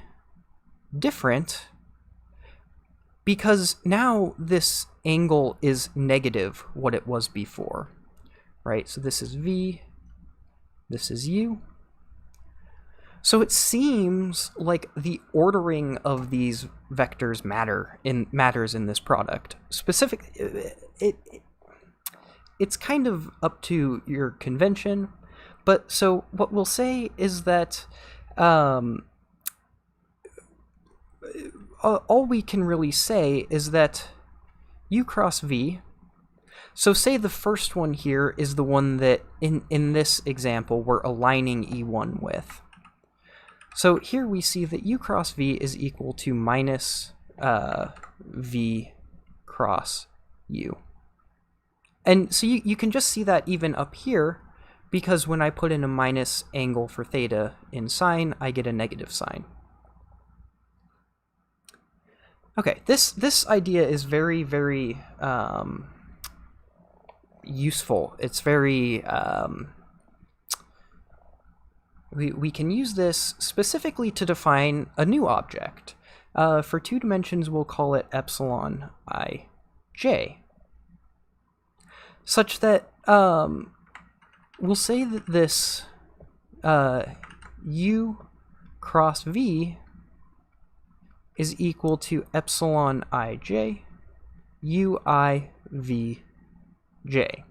different because now this angle is negative what it was before, right? So this is V, this is U. So it seems like the ordering of these vectors matters in this product. It's kind of up to your convention, but so what we'll say is that all we can really say is that U cross V, so say the first one here is the one that in this example we're aligning E1 with. So here we see that U cross V is equal to minus V cross U. And so you can just see that even up here, because when I put in a minus angle for theta in sine, I get a negative sign. Okay, this idea is very, very useful. It's very... we can use this specifically to define a new object. For 2 dimensions, we'll call it epsilon ij, such that we'll say that this u cross v is equal to epsilon ij ui v j.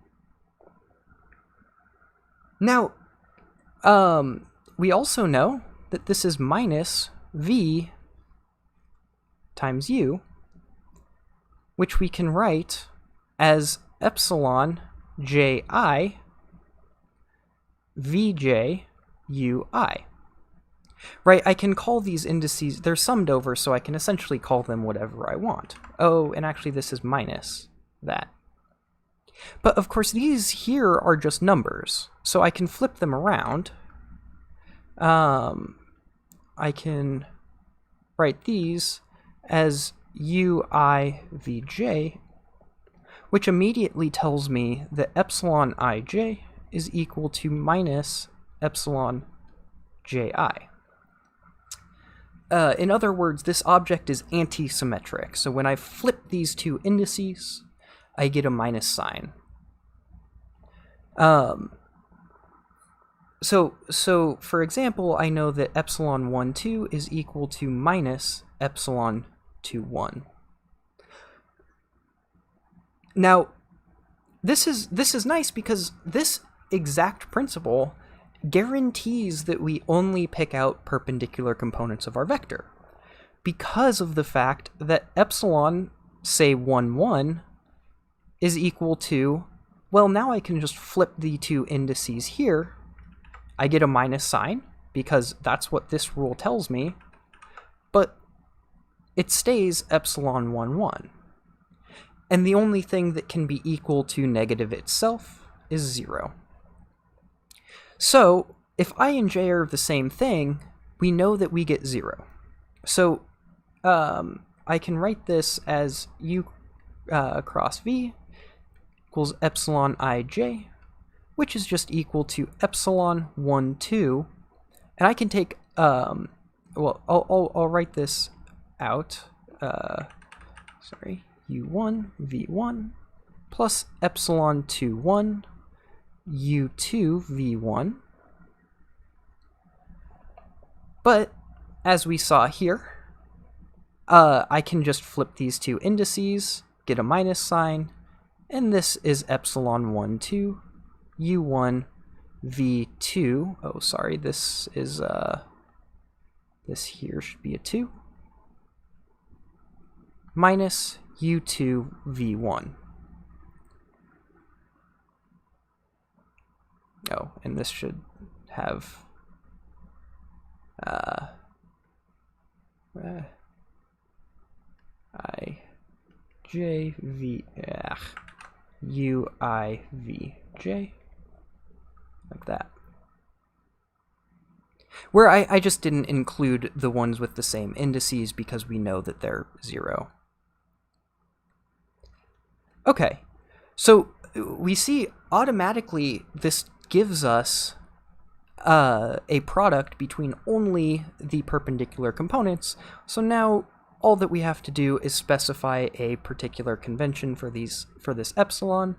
Now, we also know that this is minus v times u, which we can write as epsilon ji vj ui. Right, I can call these indices, they're summed over, so I can essentially call them whatever I want. Oh, and actually this is minus that. But of course these here are just numbers, so I can flip them around. I can write these as uivj, which immediately tells me that epsilon ij is equal to minus epsilon ji. In other words, this object is anti-symmetric, so when I flip these two indices, I get a minus sign. So for example, I know that epsilon 1, 2 is equal to minus epsilon 2, 1. Now, this is nice because this exact principle guarantees that we only pick out perpendicular components of our vector, because of the fact that epsilon, say 1, 1, is equal to, well, now I can just flip the two indices here. I get a minus sign, because that's what this rule tells me, but it stays epsilon 1, 1. And the only thing that can be equal to negative itself is 0. So, if I and j are the same thing, we know that we get 0. So, I can write this as u cross v equals epsilon ij, which is just equal to epsilon 1, 2. And I can take, well, I'll write this out. Sorry, u1, v1, plus epsilon 2, 1, u2, v1, But as we saw here, I can just flip these two indices, get a minus sign, and this is epsilon 1, 2, u1, v2. Oh, sorry, this is, this here should be a 2, minus u2, v1. Oh, and this should have I j v u I v j, like that. Where I just didn't include the ones with the same indices because we know that they're 0. Okay, so we see automatically this gives us a product between only the perpendicular components. So now all that we have to do is specify a particular convention for this epsilon.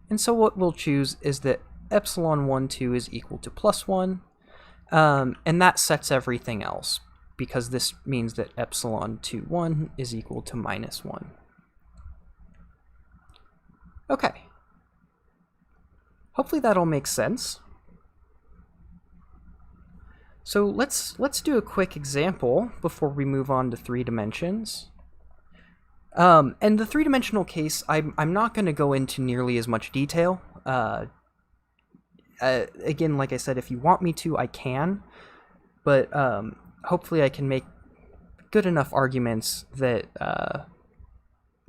And so what we'll choose is that epsilon 1, 2 is equal to plus 1. And that sets everything else, because this means that epsilon 2, 1 is equal to minus 1. Okay. Hopefully that all makes sense. So let's do a quick example before we move on to 3 dimensions. And the 3-dimensional case, I'm not going to go into nearly as much detail. Again, like I said, if you want me to, I can. But hopefully I can make good enough arguments that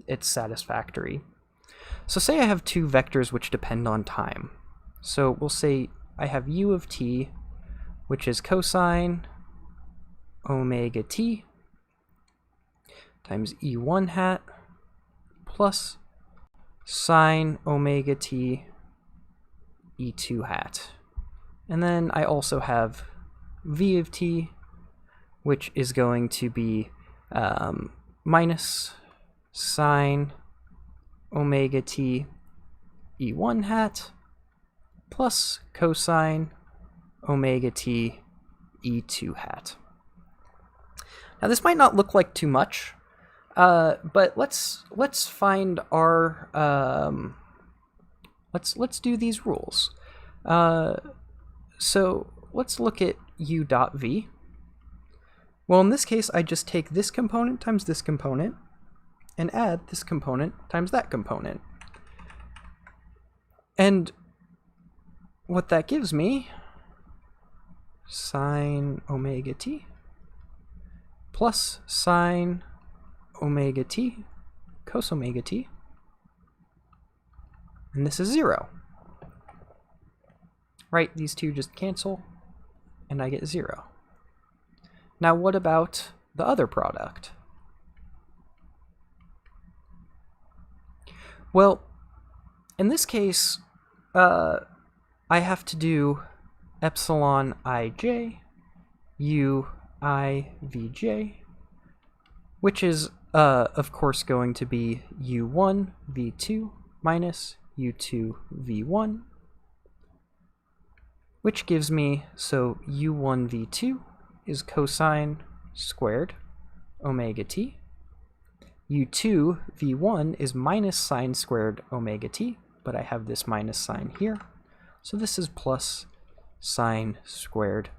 it's satisfactory. So say I have 2 vectors which depend on time. So we'll say I have u of t, which is cosine omega t times e1 hat plus sine omega t e2 hat. And then I also have v of t, which is going to be minus sine omega t e1 hat plus cosine omega t e2 hat. Now this might not look like too much, but let's find our let's do these rules. So let's look at u dot v. Well, in this case, I just take this component times this component and add this component times that component. And what that gives me, sine omega t plus sine omega t cos omega t, and this is 0. Right, these two just cancel, and I get 0. Now what about the other product? Well, in this case, I have to do epsilon ij u I vj, which is of course going to be u1 v2 minus u2 v1, which gives me, so u1 v2 is cosine squared omega t, u2 v1 is minus sine squared omega t, but I have this minus sign here, so this is plus sine squared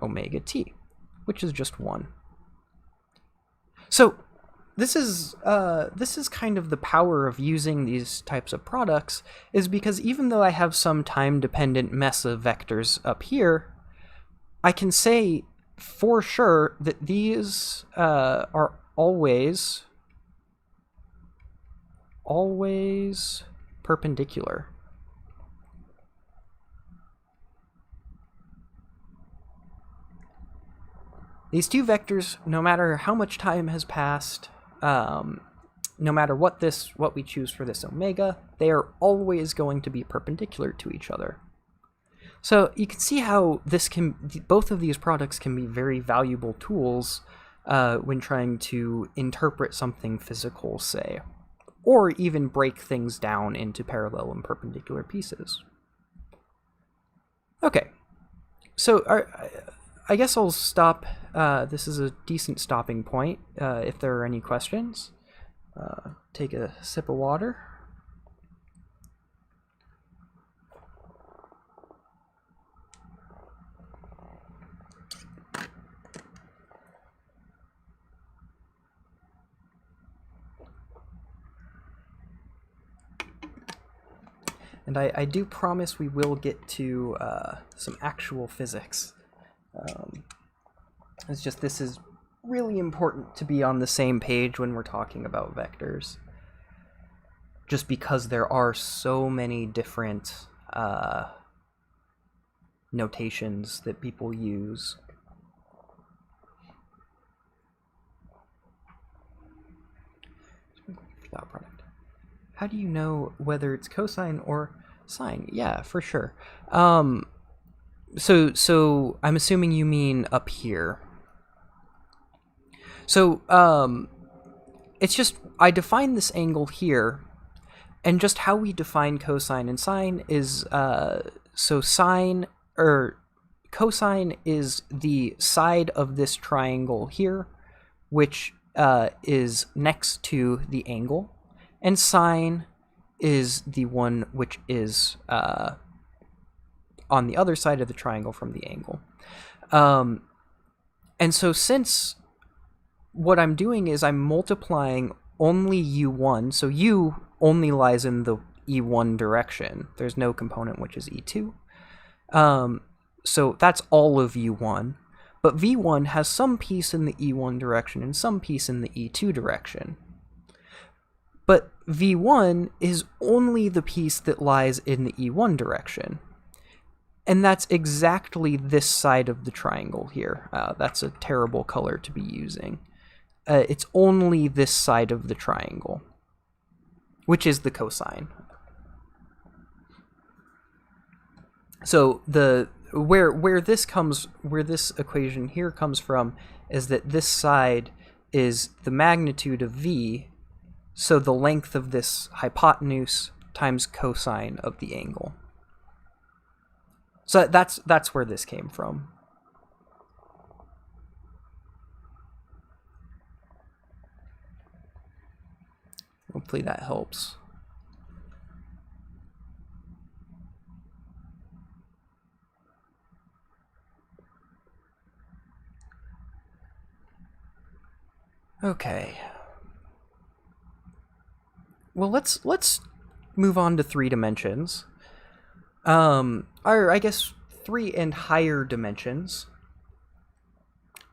omega t, which is just 1. So this is kind of the power of using these types of products, is because even though I have some time-dependent mess of vectors up here, I can say for sure that these are always perpendicular. These two vectors, no matter how much time has passed, no matter what we choose for this omega, they are always going to be perpendicular to each other. So you can see how both of these products can be very valuable tools when trying to interpret something physical, say, or even break things down into parallel and perpendicular pieces. Okay, so I guess I'll stop. This is a decent stopping point. If there are any questions, take a sip of water. And I do promise we will get to some actual physics. It's just this is really important to be on the same page when we're talking about vectors. Just because there are so many different notations that people use. Dot product. How do you know whether it's cosine or sine? Yeah, for sure. So I'm assuming you mean up here. So it's just I define this angle here, and just how we define cosine and sine is so sine or cosine is the side of this triangle here, which is next to the angle, and sine is the one which is on the other side of the triangle from the angle. And so since what I'm doing is I'm multiplying only u1, so u only lies in the e1 direction. There's no component which is e2. So that's all of u1. But v1 has some piece in the e1 direction and some piece in the e2 direction. But v1 is only the piece that lies in the e1 direction. And that's exactly this side of the triangle here. That's a terrible color to be using. It's only this side of the triangle, which is the cosine. So where this equation here comes from is that this side is the magnitude of v, so the length of this hypotenuse times cosine of the angle. So that's where this came from. Hopefully that helps. Okay. Well, let's move on to 3 dimensions. Or I guess 3 and higher dimensions.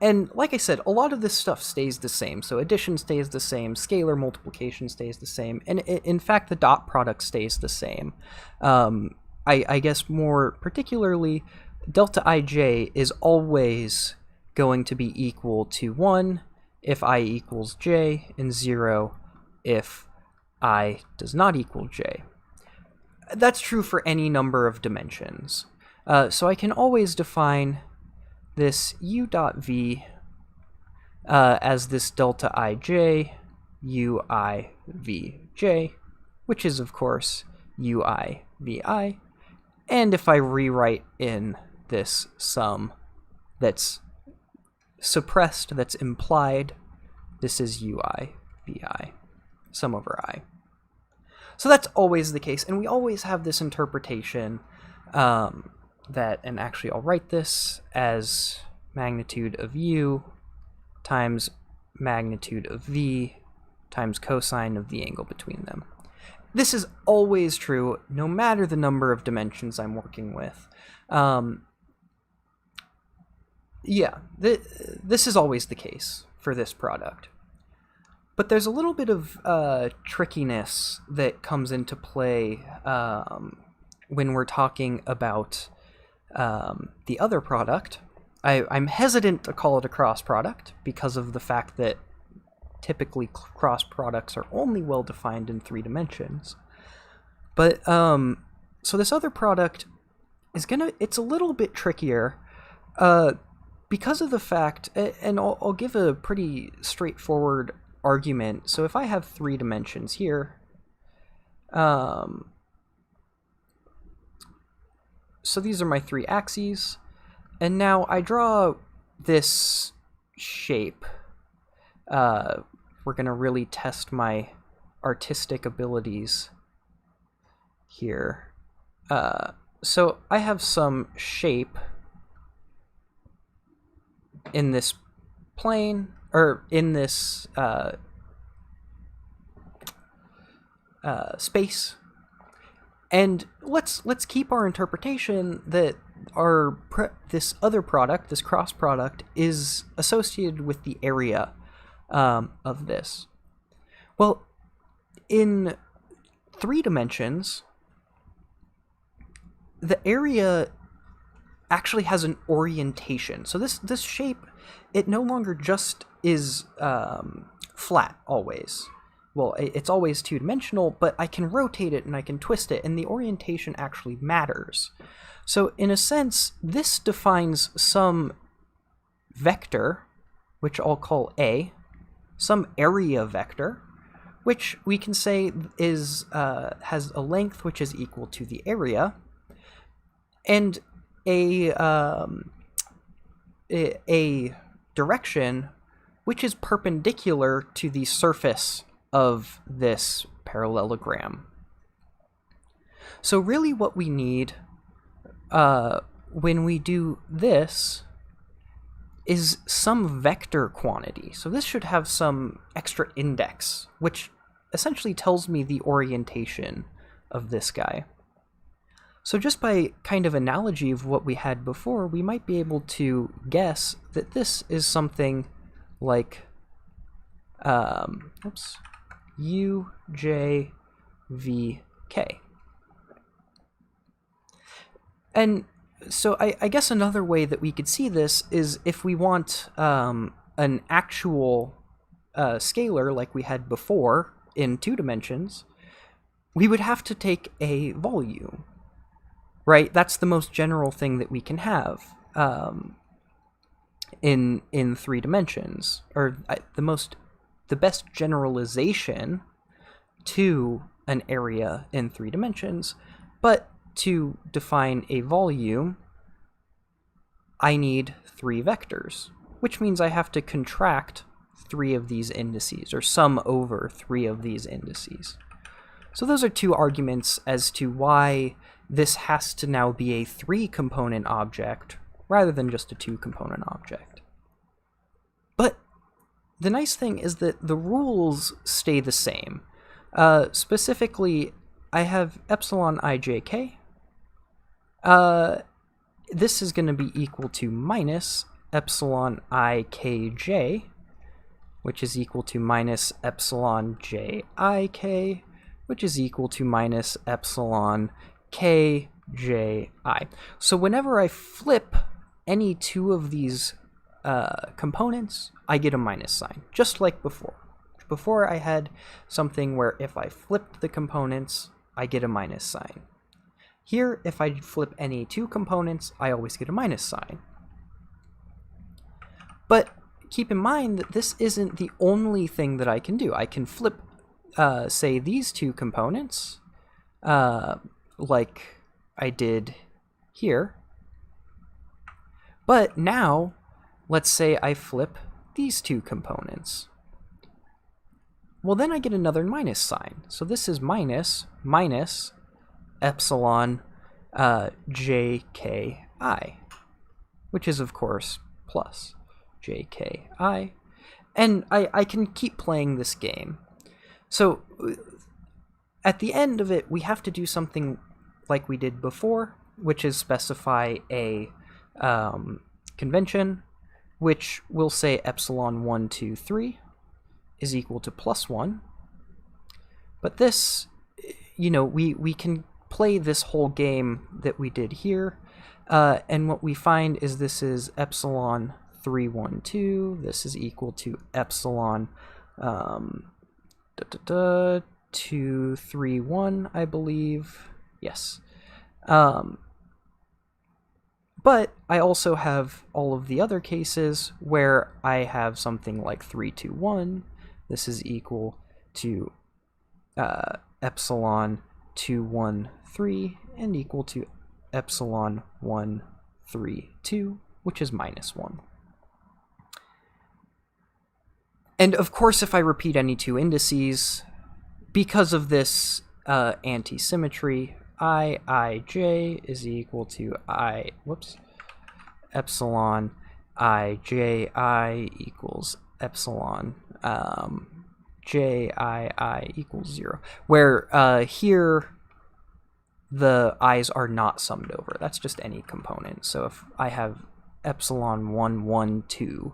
And like I said, a lot of this stuff stays the same. So addition stays the same, scalar multiplication stays the same, and in fact the dot product stays the same. I guess more particularly, delta ij is always going to be equal to 1 if I equals j, and 0 if I does not equal j. That's true for any number of dimensions. So I can always define this u dot v as this delta ij ui vj, which is of course ui vi, and if I rewrite in this sum that's suppressed, that's implied, this is ui vi, sum over I. So that's always the case, and we always have this interpretation that, and actually I'll write this as magnitude of u times magnitude of v times cosine of the angle between them. This is always true, no matter the number of dimensions I'm working with. Yeah, this is always the case for this product. But there's a little bit of trickiness that comes into play when we're talking about the other product. I'm hesitant to call it a cross product because of the fact that typically cross products are only well defined in 3 dimensions. But so this other product is it's a little bit trickier because of the fact, and I'll give a pretty straightforward argument. So if I have 3 dimensions here, so these are my 3 axes, and now I draw this shape, we're going to really test my artistic abilities here. So I have some shape in this plane, or in this space, and let's keep our interpretation that this other product, this cross product, is associated with the area of this. Well, in 3 dimensions, the area actually has an orientation. So this shape, it no longer just is flat always. Well, it's always 2-dimensional, but I can rotate it and I can twist it, and the orientation actually matters. So in a sense, this defines some vector, which I'll call A, some area vector, which we can say is has a length which is equal to the area, and a direction which is perpendicular to the surface of this parallelogram. So really what we need when we do this is some vector quantity. So this should have some extra index, which essentially tells me the orientation of this guy. So just by kind of analogy of what we had before, we might be able to guess that this is something like U, J, V, K. And so I guess another way that we could see this is if we want an actual scalar like we had before in 2 dimensions, we would have to take a volume, right? That's the most general thing that we can have in 3 dimensions, or the best generalization to an area in 3 dimensions. But to define a volume, I need 3 vectors, which means I have to contract 3 of these indices, or sum over 3 of these indices. So those are 2 arguments as to why this has to now be a 3-component object rather than just a 2-component object. But the nice thing is that the rules stay the same. Specifically, I have epsilon ijk. This is going to be equal to minus epsilon ikj, which is equal to minus epsilon jik, which is equal to minus epsilon kji. So whenever I flip any 2 of these components, I get a minus sign, just like before. Before I had something where if I flipped the components, I get a minus sign. Here, if I flip any 2 components, I always get a minus sign. But keep in mind that this isn't the only thing that I can do. I can flip, say, these 2 components, like I did here. But now, let's say I flip these 2 components. Well, then I get another minus sign. So this is minus epsilon jki, which is, of course, plus jki. And I can keep playing this game. So at the end of it, we have to do something like we did before, which is specify a convention, which will say epsilon 1, 2, 3 is equal to plus 1. But this, we can play this whole game that we did here, and what we find is this is epsilon 3, 1, 2. This is equal to epsilon 2, 3, 1, I believe. Yes. But I also have all of the other cases where I have something like 3, 2, 1. This is equal to epsilon 2, 1, 3, and equal to epsilon 1, 3, 2, which is minus 1. And of course, if I repeat any two indices, because of this anti-symmetry, Ij is equal to epsilon Iji equals epsilon Jii equals 0, where here the i's are not summed over. That's just any component. So if I have epsilon 1, 1, 2,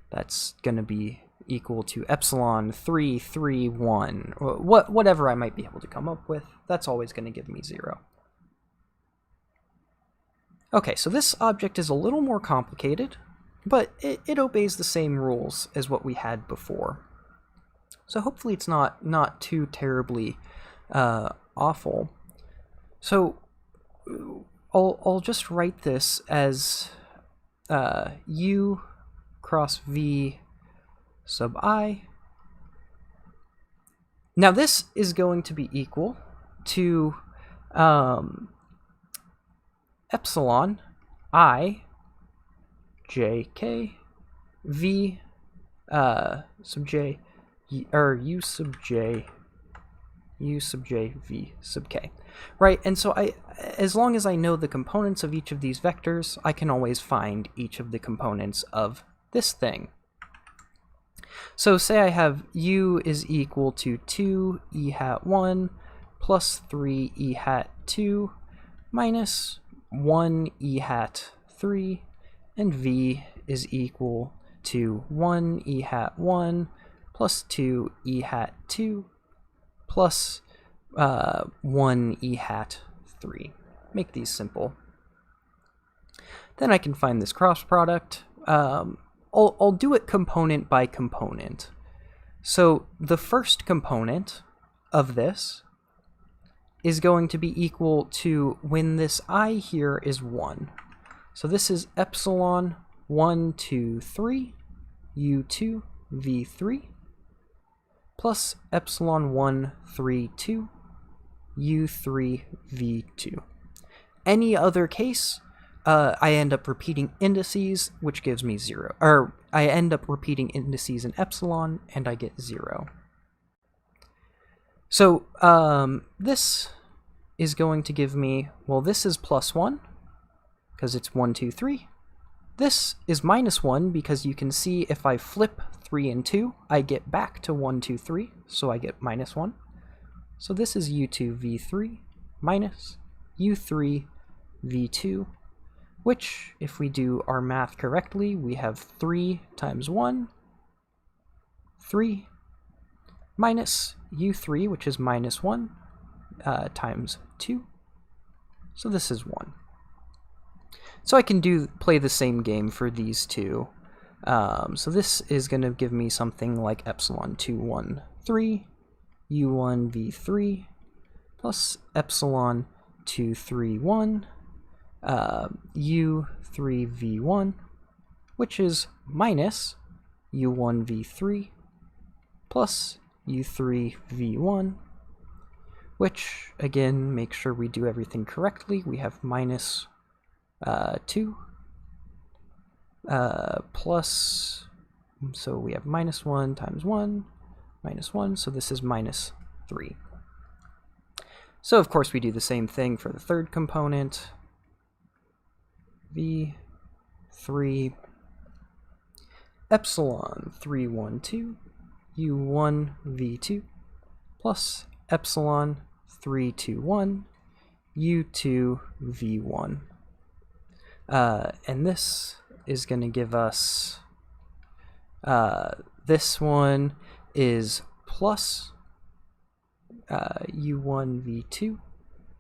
that's going to be equal to epsilon 3, 3, 1, whatever I might be able to come up with, that's always going to give me 0. Okay, so this object is a little more complicated, but it obeys the same rules as what we had before. So hopefully it's not too terribly awful. So I'll just write this as u cross v sub I. Now this is going to be equal to epsilon I j k v sub j, or u sub j v sub k, right? And so as long as I know the components of each of these vectors, I can always find each of the components of this thing. So say I have u is equal to 2 e hat 1 plus 3 e hat 2 minus 1 e hat 3, and v is equal to 1 e hat 1 plus 2 e hat 2 plus 1 e hat 3. Make these simple. Then I can find this cross product. I'll do it component by component. So the first component of this is going to be equal to when this I here is 1. So this is epsilon 1, 2, 3, u2, v3, plus epsilon 1, 3, 2, u3, v2. Any other case, I end up repeating indices, which gives me 0. Or I end up repeating indices in epsilon, and I get 0. So this is going to give me, well, this is plus 1, because it's 1, 2, 3. This is minus 1, because you can see if I flip 3 and 2, I get back to 1, 2, 3, so I get minus 1. So this is u2, v3, minus u3, v2, which, if we do our math correctly, we have 3 times 1, 3, minus u3, which is minus 1, times 2, so this is 1. So I can play the same game for these two. So this is going to give me something like epsilon 2, 1, 3, u1, v3, plus epsilon 2, 3, 1, u3, v1, which is minus u1, v3, plus u3, v1, which, again, make sure we do everything correctly. We have minus 2 plus, so we have minus 1 times 1, minus 1, so this is minus 3. So, of course, we do the same thing for the third component. v3 epsilon 3, 1, 2, u1, v2, plus epsilon 3, 2, 1, u2, v1. And this is going to give us, this one is plus u1, v2,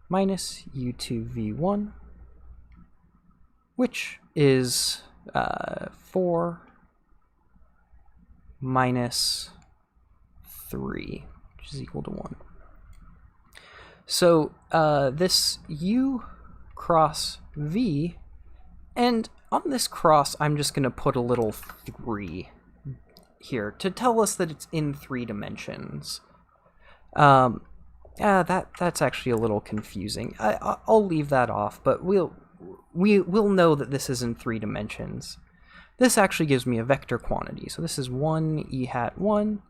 minus u2, v1, which is 4 minus 3, which is equal to 1. So this u cross v, and on this cross I'm just going to put a little 3 here to tell us that it's in 3 dimensions. That's actually a little confusing. I'll leave that off, but we'll know that this is in 3 dimensions. this actually gives me a vector quantity. So this is 1 e hat 1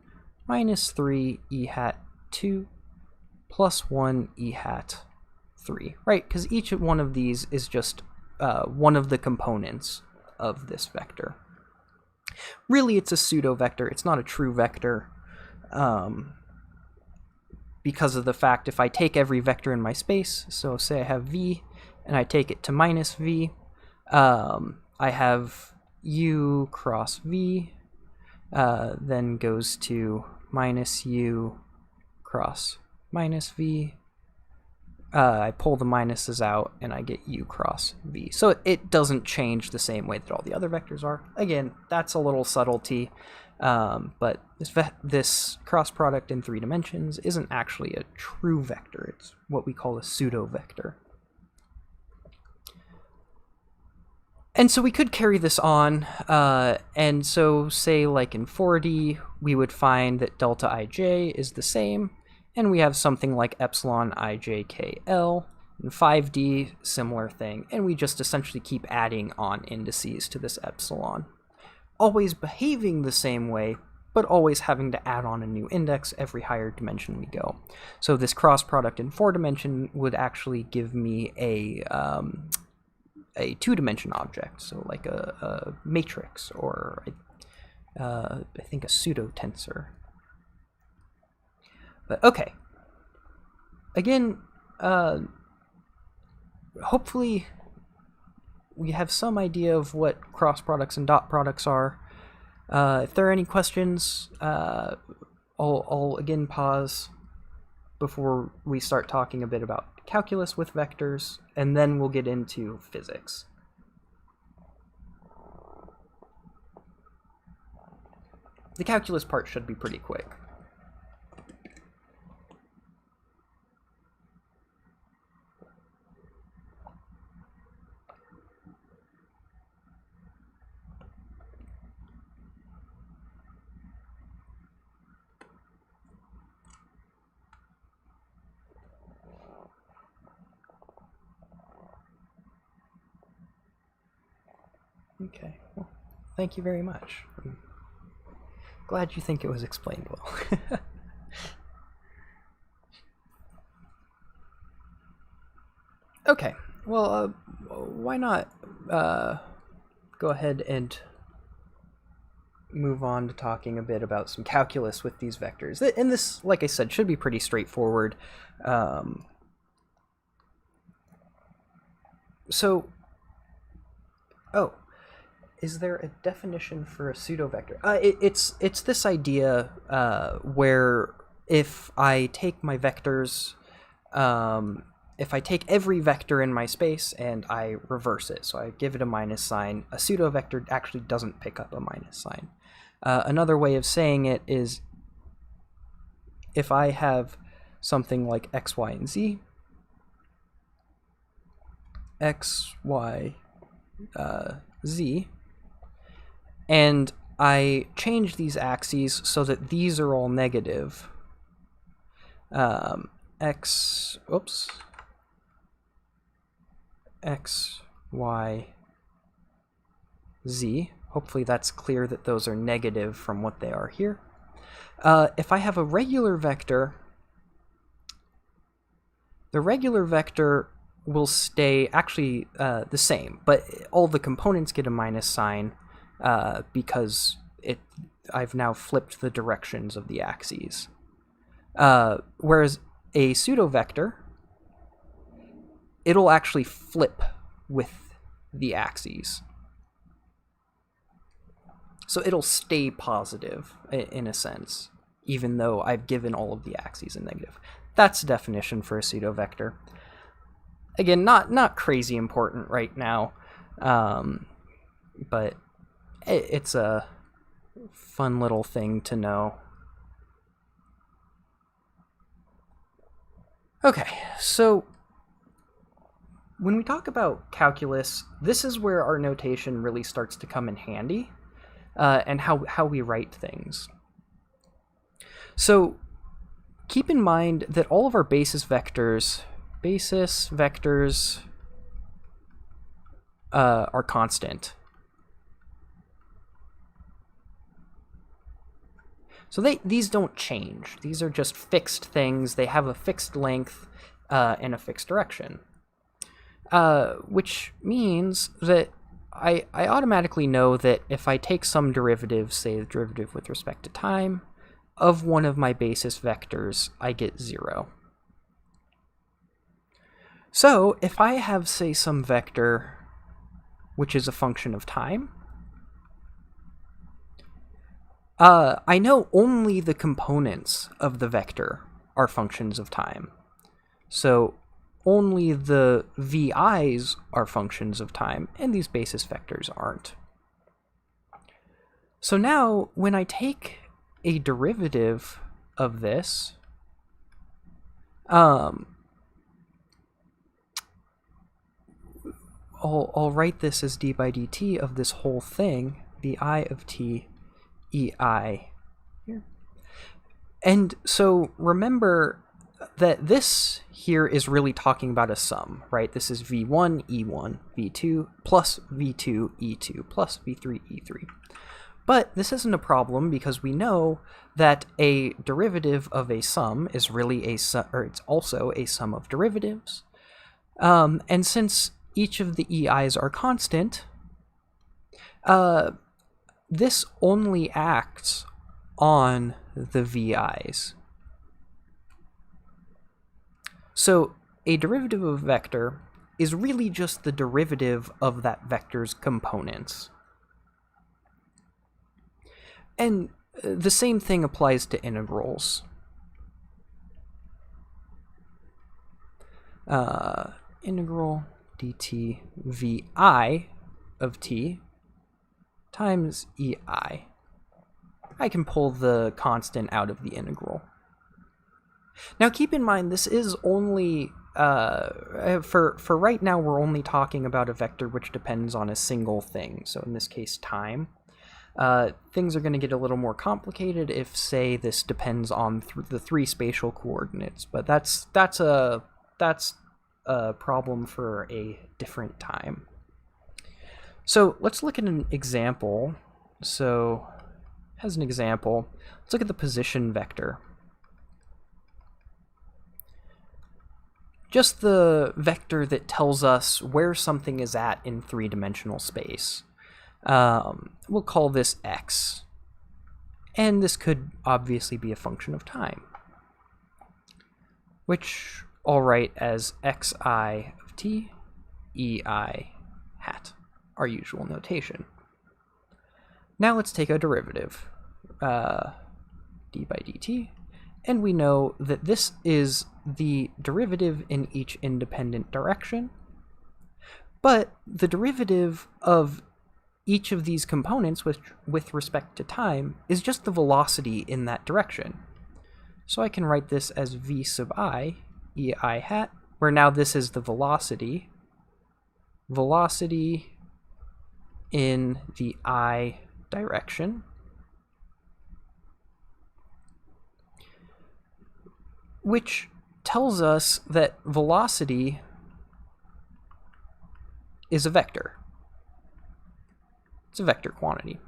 minus 3 e hat 2 plus 1 e hat 3, right? Because each one of these is just one of the components of this vector. Really, it's a pseudo vector. It's not a true vector because of the fact if I take every vector in my space, so say I have v and I take it to minus v, I have u cross v, then goes to minus u cross minus v. I pull the minuses out and I get u cross v. So it doesn't change the same way that all the other vectors are. Again, that's a little subtlety, but this cross product in 3 dimensions isn't actually a true vector. It's what we call a pseudo vector. And so we could carry this on, and so say like in 4D, we would find that delta ij is the same, and we have something like epsilon ijkl. In 5D, similar thing, and we just essentially keep adding on indices to this epsilon. Always behaving the same way, but always having to add on a new index every higher dimension we go. So this cross product in 4 dimension would actually give me a 2-dimension object, so like a matrix, or I think a pseudo tensor. But okay, again, hopefully we have some idea of what cross products and dot products are. If there are any questions, I'll again pause before we start talking a bit about calculus with vectors, and then we'll get into physics. The calculus part should be pretty quick. Okay, well, thank you very much. I'm glad you think it was explained well. Okay, well, why not go ahead and move on to talking a bit about some calculus with these vectors. And this, like I said, should be pretty straightforward. Is there a definition for a pseudo vector? It's this idea where if I take my vectors, if I take every vector in my space and I reverse it, so I give it a minus sign, a pseudo vector actually doesn't pick up a minus sign. Another way of saying it is if I have something like x, y, and z, x, y, z, and I change these axes so that these are all negative. X, y, z. Hopefully that's clear that those are negative from what they are here. If I have a regular vector, the regular vector will stay actually the same, but all the components get a minus sign because I've now flipped the directions of the axes. Whereas a pseudo vector, it'll actually flip with the axes. So it'll stay positive in a sense, even though I've given all of the axes a negative. That's the definition for a pseudo vector. Again, not crazy important right now, but it's a fun little thing to know. Okay, so when we talk about calculus, this is where our notation really starts to come in handy, and how we write things. So keep in mind that all of our basis vectors are constant. So these don't change. These are just fixed things. They have a fixed length and a fixed direction. Which means that I automatically know that if I take some derivative, say the derivative with respect to time, of one of my basis vectors, I get 0. So if I have, say, some vector which is a function of time, I know only the components of the vector are functions of time. So only the VI's are functions of time, and these basis vectors aren't. So now, when I take a derivative of this, I'll write this as d by dt of this whole thing, vi of t ei here. And so remember that this here is really talking about a sum, right? This is v1, e1, v2, plus v2, e2, plus v3, e3. But this isn't a problem because we know that a derivative of a sum is really a sum, or it's also a sum of derivatives. And since each of the ei's are constant, this only acts on the VI's. So a derivative of a vector is really just the derivative of that vector's components. And the same thing applies to integrals. Integral dt vi of t times ei. I can pull the constant out of the integral. Now keep in mind, this is only, for right now, we're only talking about a vector which depends on a single thing, so in this case time. Things are going to get a little more complicated if, say, this depends on the 3 spatial coordinates, but that's a problem for a different time. So let's look at an example. So as an example, let's look at the position vector. Just the vector that tells us where something is at in 3-dimensional space. We'll call this x. And this could obviously be a function of time, which I'll write as xi of t, ei hat, our usual notation. Now let's take a derivative, d by dt, and we know that this is the derivative in each independent direction, but the derivative of each of these components with respect to time is just the velocity in that direction. So I can write this as v sub I, ei hat, where now this is the velocity in the I direction. Which tells us that velocity is a vector. It's a vector quantity,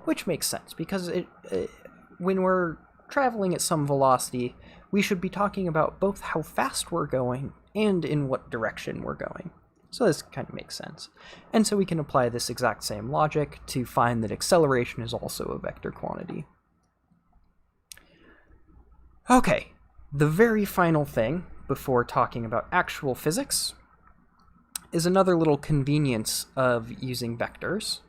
which makes sense because when we're traveling at some velocity, we should be talking about both how fast we're going and in what direction we're going. So this kind of makes sense. And so we can apply this exact same logic to find that acceleration is also a vector quantity. Okay, the very final thing before talking about actual physics is another little convenience of using vectors,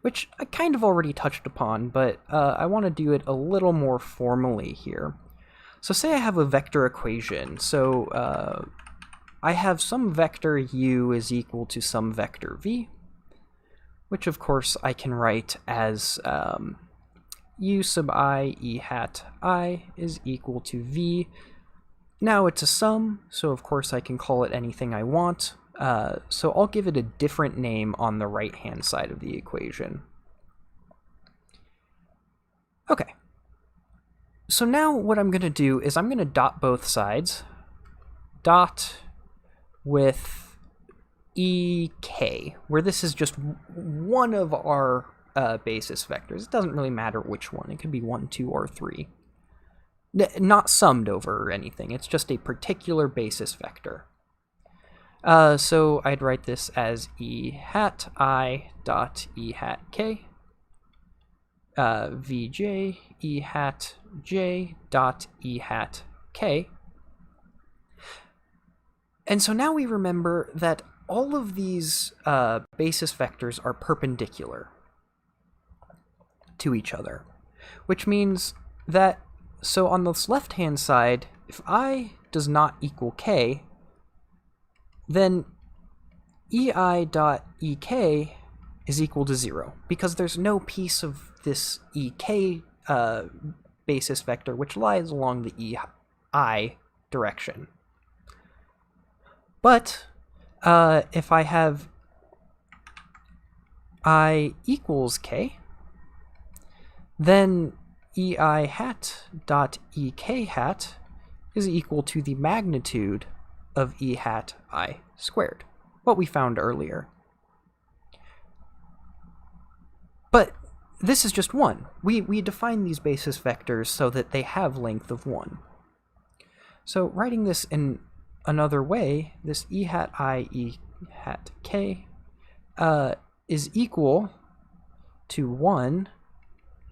which I kind of already touched upon, but I want to do it a little more formally here. So say I have a vector equation. So I have some vector u is equal to some vector v, which of course I can write as u sub I e hat I is equal to v. Now it's a sum, so of course I can call it anything I want. So I'll give it a different name on the right-hand side of the equation. Okay. So now what I'm going to do is I'm going to dot both sides. Dot with ek, where this is just one of our basis vectors. It doesn't really matter which one. It could be 1, 2, or 3. Not summed over or anything. It's just a particular basis vector. So I'd write this as e hat I dot e hat k, vj e hat j dot e hat k. And so now we remember that all of these basis vectors are perpendicular to each other, which means that, so on this left-hand side, if I does not equal k, then ei dot ek is equal to 0, because there's no piece of this ek basis vector which lies along the ei direction. But if I have I equals k, then ei hat dot ek hat is equal to the magnitude of e hat I squared, what we found earlier. But this is just 1. We define these basis vectors so that they have length of 1. So writing this in another way, this e hat I e hat k is equal to 1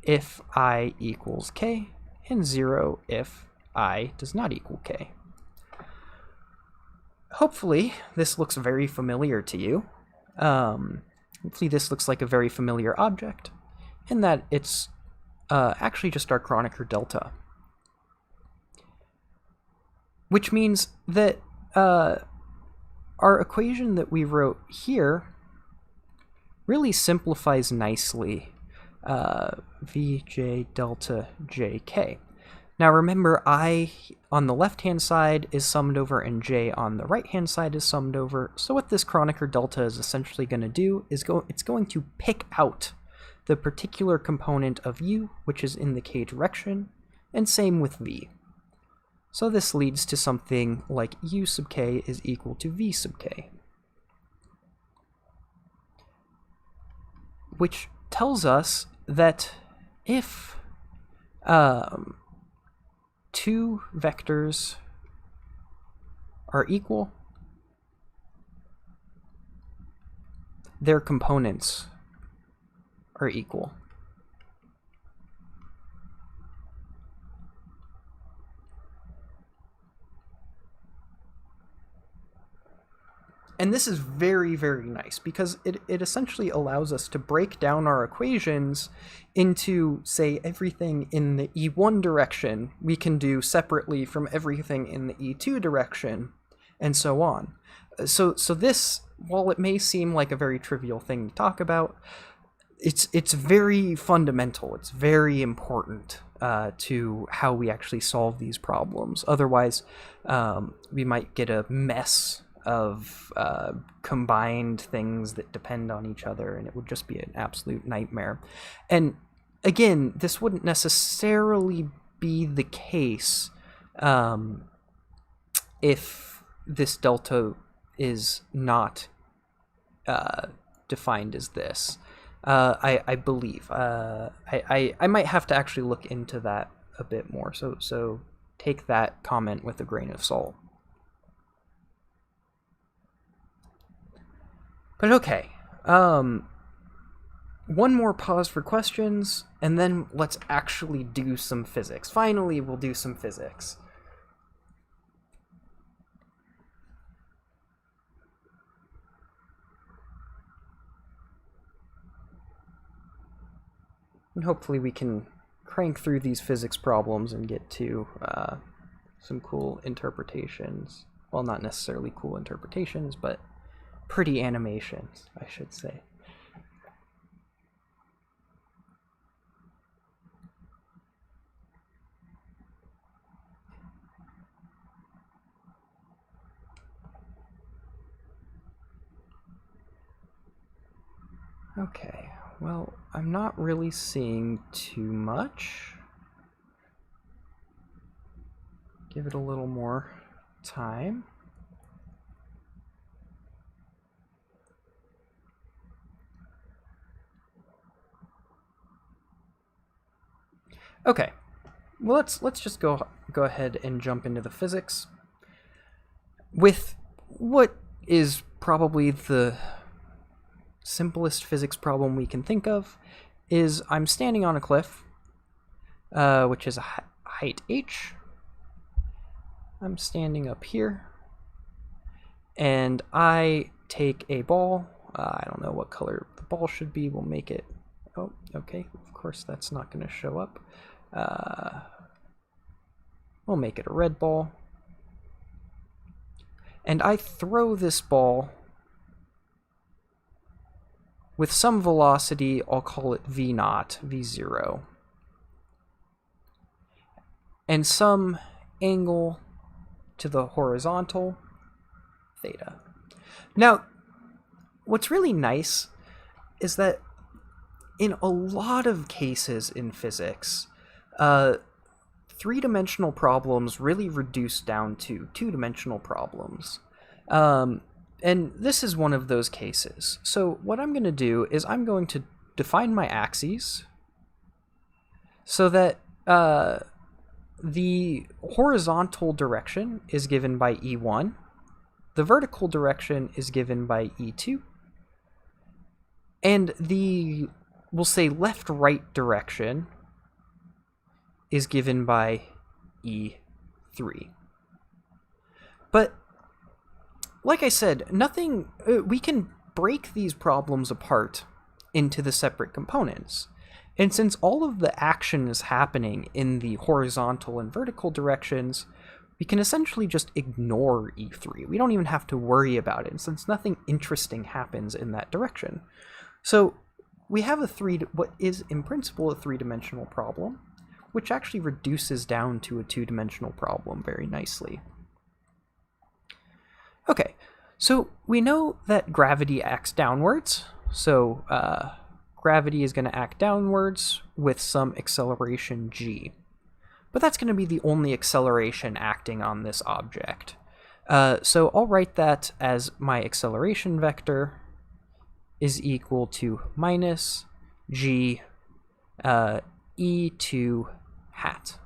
if I equals k, and 0 if I does not equal k. Hopefully this looks very familiar to you. Hopefully this looks like a very familiar object, and that it's actually just our Kronecker delta. Which means that our equation that we wrote here really simplifies nicely Vj delta jk. Now remember, I on the left-hand side is summed over and j on the right-hand side is summed over. So what this Kronecker delta is essentially going to do is it's going to pick out the particular component of u which is in the k direction, and same with v. So this leads to something like u sub k is equal to v sub k, which tells us that if two vectors are equal, their components are equal. And this is very, very nice because it essentially allows us to break down our equations into, say, everything in the E1 direction we can do separately from everything in the E2 direction, and so on. So this, while it may seem like a very trivial thing to talk about, it's very fundamental. It's very important to how we actually solve these problems. Otherwise, we might get a mess of combined things that depend on each other, and it would just be an absolute nightmare. And again, this wouldn't necessarily be the case if this delta is not defined as this. I believe. I might have to actually look into that a bit more, so take that comment with a grain of salt. But okay, one more pause for questions, and then let's actually do some physics. Finally, we'll do some physics. And hopefully we can crank through these physics problems and get to some cool interpretations. Well, not necessarily cool interpretations, but pretty animations, I should say. Okay, well, I'm not really seeing too much. Give it a little more time. Okay, well let's just go ahead and jump into the physics with what is probably the simplest physics problem we can think of. Is I'm standing on a cliff, which is a height h. I'm standing up here, and I take a ball. I don't know what color the ball should be. We'll make it... Oh, okay. Of course, that's not going to show up. We'll make it a red ball. And I throw this ball with some velocity. I'll call it v0, v0. And some angle to the horizontal, theta. Now, what's really nice is that in a lot of cases in physics, three-dimensional problems really reduce down to two-dimensional problems. And this is one of those cases. So what I'm going to do is I'm going to define my axes so that the horizontal direction is given by E1, the vertical direction is given by E2, and the, we'll say, left-right direction is given by E3. But, like I said, nothing, we can break these problems apart into the separate components. And since all of the action is happening in the horizontal and vertical directions, we can essentially just ignore E3. We don't even have to worry about it, since nothing interesting happens in that direction. So we have what is in principle a three-dimensional problem, which actually reduces down to a two-dimensional problem very nicely. Okay, so we know that gravity acts downwards, so gravity is going to act downwards with some acceleration g. But that's going to be the only acceleration acting on this object. So I'll write that as my acceleration vector is equal to minus g e2 hat.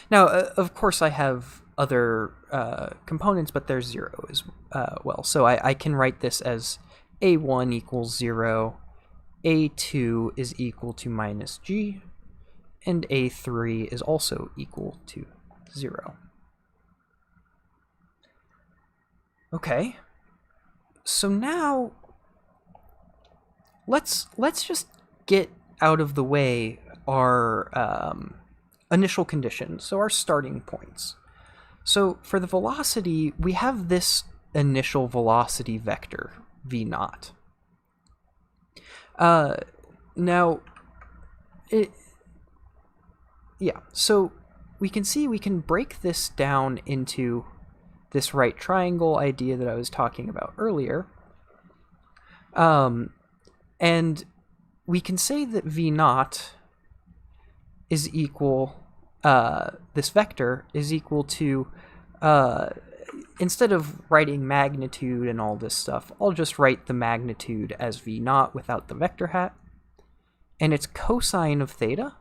Now, of course, I have other components, but there's 0 as well. So I can write this as a1 equals 0, a2 is equal to minus g, and a3 is also equal to 0. Okay, so now let's just get out of the way our initial conditions, so our starting points. So for the velocity, we have this initial velocity vector, v0. So we can see we can break this down into this right triangle idea that I was talking about earlier. And we can say that v0 is equal, this vector is equal to, instead of writing magnitude and all this stuff, I'll just write the magnitude as v0 without the vector hat. And it's cosine of theta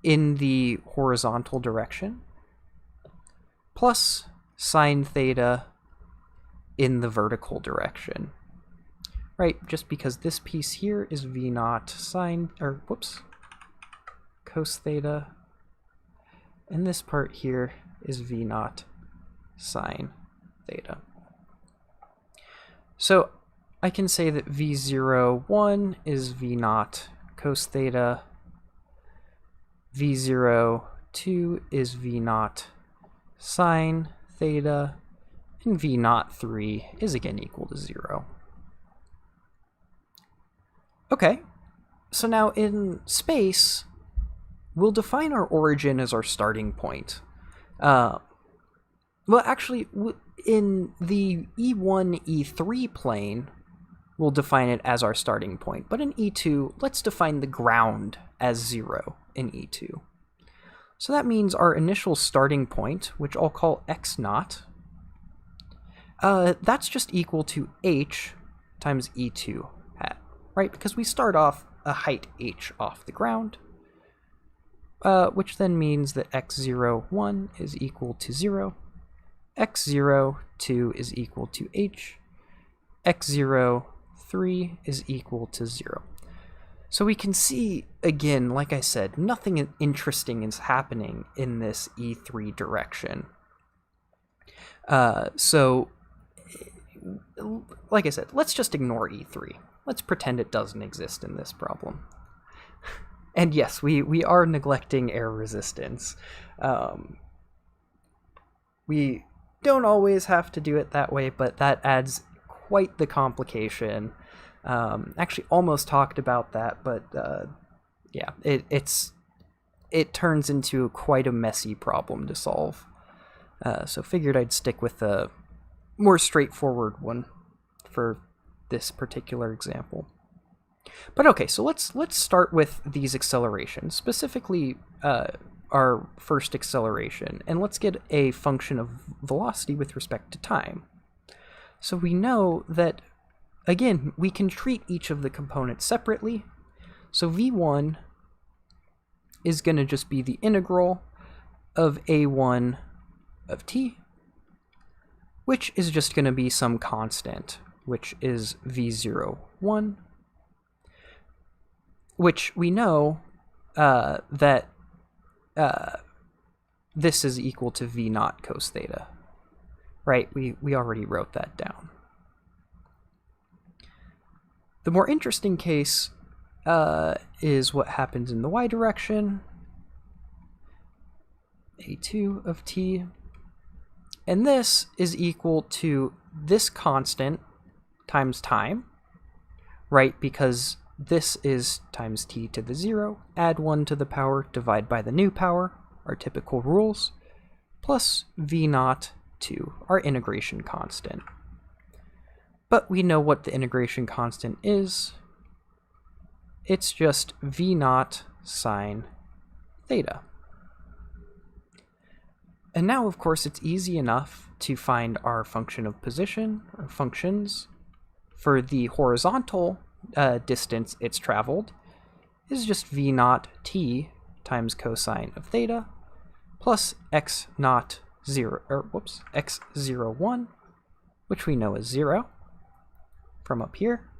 in the horizontal direction plus sine theta in the vertical direction. Right, just because this piece here is v0 sine, or whoops, cos theta, and this part here is v0 sine theta. So I can say that v01 is v0 cos theta, v02 is v0 sine theta, and v03 is again equal to 0. Okay, so now in space, we'll define our origin as our starting point. Well, actually, in the E1, E3 plane, we'll define it as our starting point. But in E2, let's define the ground as 0 in E2. So that means our initial starting point, which I'll call x0, that's just equal to h times E2 hat, right? Because we start off a height h off the ground. which then means that x0, 1 is equal to 0, x0, 2 is equal to h, x0, 3 is equal to 0. So we can see, again, like I said, nothing interesting is happening in this E3 direction. So, like I said, let's just ignore E3. Let's pretend it doesn't exist in this problem. And yes, we are neglecting air resistance. We don't always have to do it that way, but that adds quite the complication. Actually almost talked about that, but yeah, it turns into quite a messy problem to solve. So figured I'd stick with a more straightforward one for this particular example. But okay, so let's start with these accelerations, specifically our first acceleration, and let's get a function of velocity with respect to time. So we know that, again, we can treat each of the components separately. So v1 is going to just be the integral of a1 of t, which is just going to be some constant, which is v0, 1, which we know that this is equal to v naught cos theta, right? We already wrote that down. The more interesting case is what happens in the y direction, a2 of t, and this is equal to this constant times time, right? Because this is times t to the 0, add 1 to the power, divide by the new power, our typical rules, plus v naught 2, our integration constant. But we know what the integration constant is. It's just v naught sine theta. And now, of course, it's easy enough to find our function of position, or functions, for the horizontal distance it's traveled is just v naught t times cosine of theta plus x naught 0, x0, 1, which we know is 0 from up here.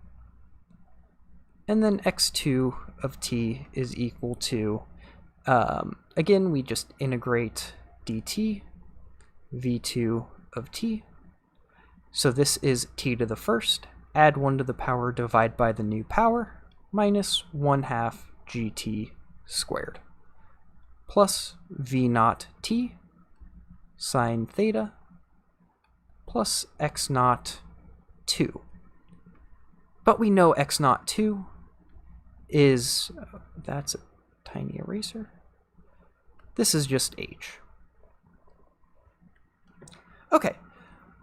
And then x2 of t is equal to, again, we just integrate dt, v2 of t. So this is t to the first, add 1 to the power, divide by the new power, minus 1/2 gt squared, plus v naught t sine theta, plus x naught 2. But we know x naught 2 is, that's a tiny eraser, this is just h. Okay,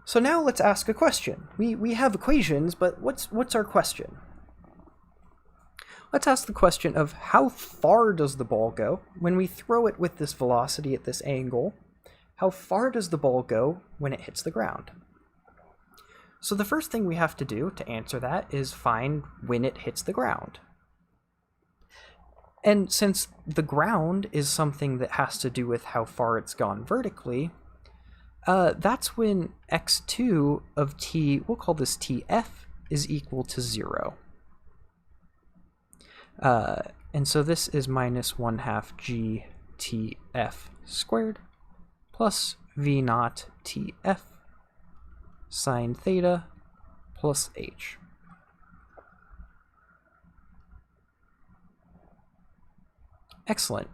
so now let's ask a question. We have equations, but what's our question? Let's ask the question of how far does the ball go when we throw it with this velocity at this angle? How far does the ball go when it hits the ground? So the first thing we have to do to answer that is find when it hits the ground. And since the ground is something that has to do with how far it's gone vertically, that's when x2 of t, we'll call this tf, is equal to 0. And so this is minus 1/2 gtf squared plus v naught tf sine theta plus h. Excellent.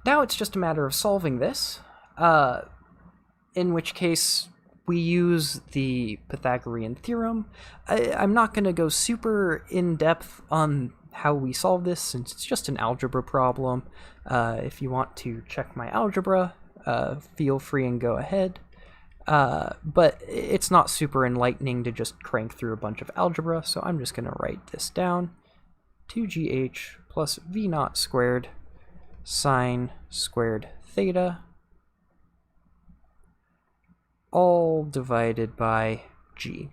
Now it's just a matter of solving this, in which case we use the Pythagorean Theorem. I'm not going to go super in-depth on how we solve this, since it's just an algebra problem. If you want to check my algebra, feel free and go ahead. But it's not super enlightening to just crank through a bunch of algebra, so I'm just going to write this down. 2gh plus v naught squared sine squared theta, all divided by g.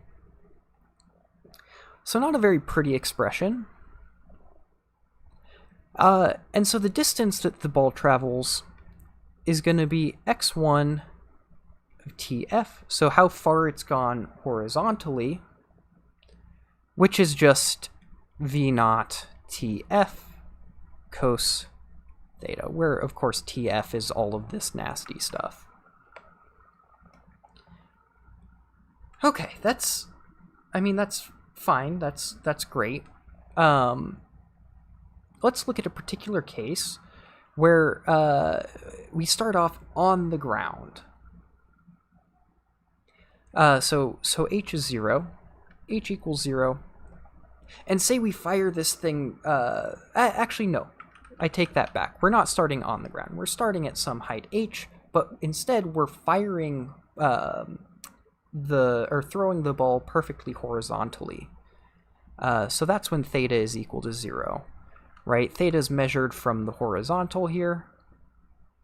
So not a very pretty expression. And so the distance that the ball travels is going to be x1 of tf, so how far it's gone horizontally, which is just v naught tf cos theta, where of course tf is all of this nasty stuff. Okay, that's fine, that's great. Let's look at a particular case where we start off on the ground. So h is 0, h equals 0, and say we fire this thing, actually no, I take that back. We're not starting on the ground, we're starting at some height h, but instead we're firing throwing the ball perfectly horizontally. So that's when theta is equal to 0, right? Theta is measured from the horizontal here,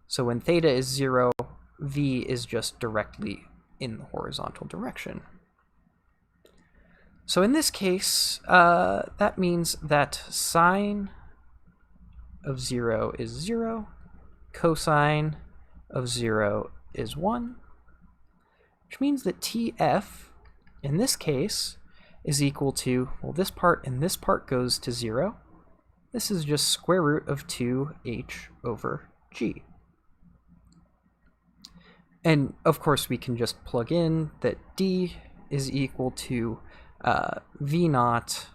so when theta is 0, v is just directly in the horizontal direction. So in this case, that means that sine of 0 is 0, cosine of 0 is 1, which means that tf, in this case, is equal to, well, this part and this part goes to 0. This is just square root of 2h over g. And of course we can just plug in that d is equal to v naught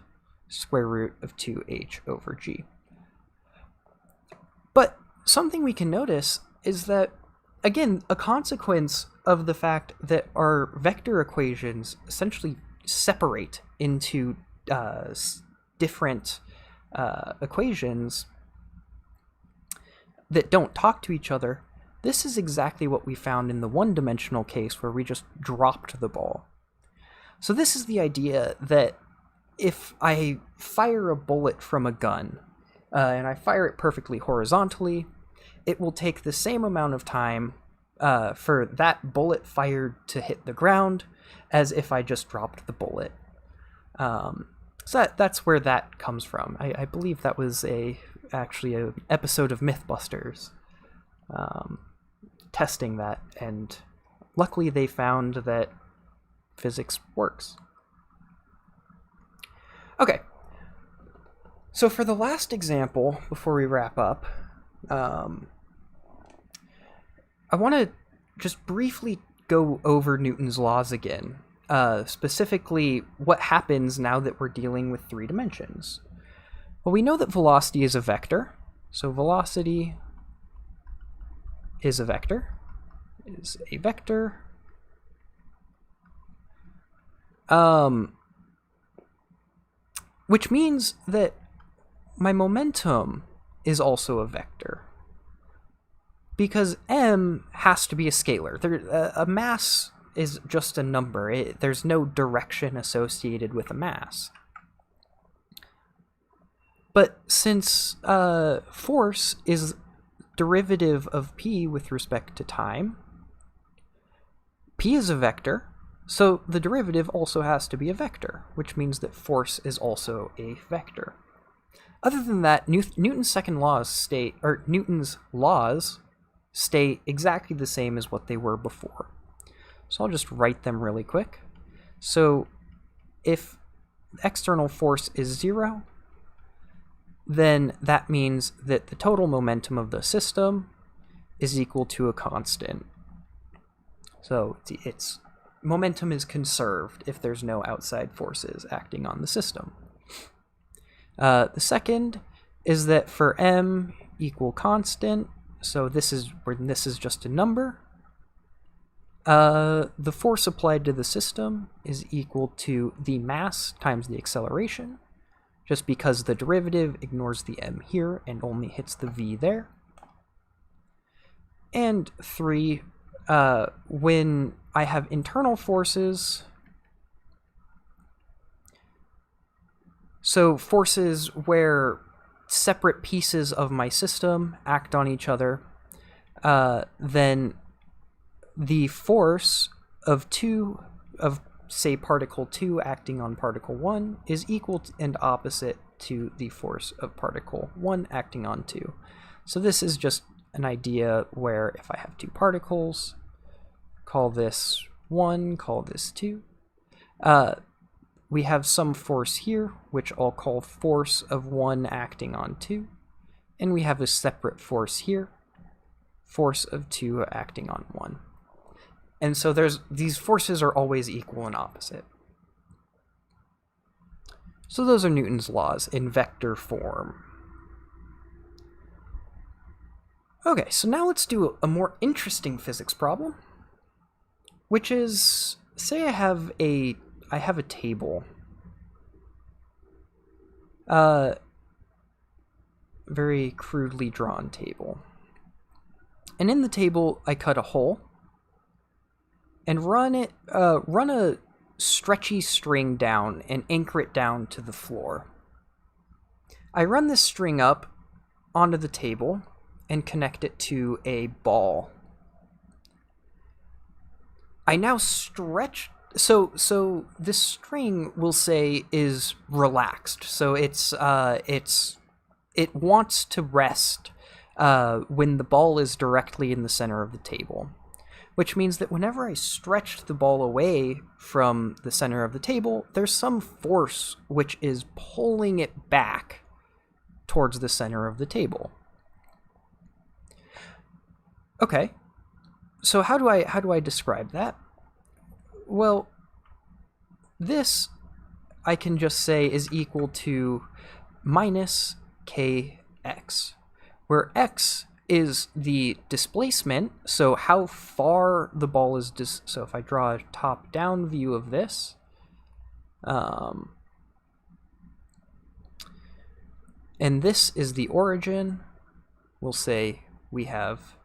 square root of 2h over g. But something we can notice is that, again, a consequence of the fact that our vector equations essentially separate into different equations that don't talk to each other, this is exactly what we found in the one-dimensional case where we just dropped the ball. So this is the idea that if I fire a bullet from a gun, and I fire it perfectly horizontally, it will take the same amount of time for that bullet fired to hit the ground as if I just dropped the bullet. So that's where that comes from. I believe that was actually an episode of Mythbusters testing that, and luckily they found that physics works. Okay, so for the last example, before we wrap up, I want to just briefly go over Newton's laws again, specifically what happens now that we're dealing with 3 dimensions. Well, we know that velocity is a vector, so velocity is a vector, which means that my momentum is also a vector, because m has to be a scalar. A mass is just a number. There's no direction associated with a mass. But since force is derivative of p with respect to time, p is a vector, so the derivative also has to be a vector, which means that force is also a vector. Other than that, Newton's laws stay exactly the same as what they were before. So I'll just write them really quick. So if external force is 0, then that means that the total momentum of the system is equal to a constant. So its momentum is conserved if there's no outside forces acting on the system. The second is that for m equal constant, so this is just a number, the force applied to the system is equal to the mass times the acceleration, just because the derivative ignores the m here and only hits the v there. And 3, when I have internal forces, so forces where separate pieces of my system act on each other, then the force of say particle 2 acting on particle 1 is equal and opposite to the force of particle 1 acting on 2. So this is just an idea where if I have two particles, call this 1, call this 2, we have some force here, which I'll call force of 1 acting on 2, and we have a separate force here, force of 2 acting on 1. And so these forces are always equal and opposite. So those are Newton's laws in vector form. Okay, so now let's do a more interesting physics problem, which is, say I have a table. Very crudely drawn table. And in the table, I cut a hole and run a stretchy string down and anchor it down to the floor. I run this string up onto the table and connect it to a ball. I now stretch, so this string, we'll say, is relaxed. So it wants to rest when the ball is directly in the center of the table, which means that whenever I stretch the ball away from the center of the table, there's some force which is pulling it back towards the center of the table. Okay, so how do I describe that? Well, this I can just say is equal to minus kx, where x is the displacement, so how far the ball is so if I draw a top-down view of this, and this is the origin, we'll say we have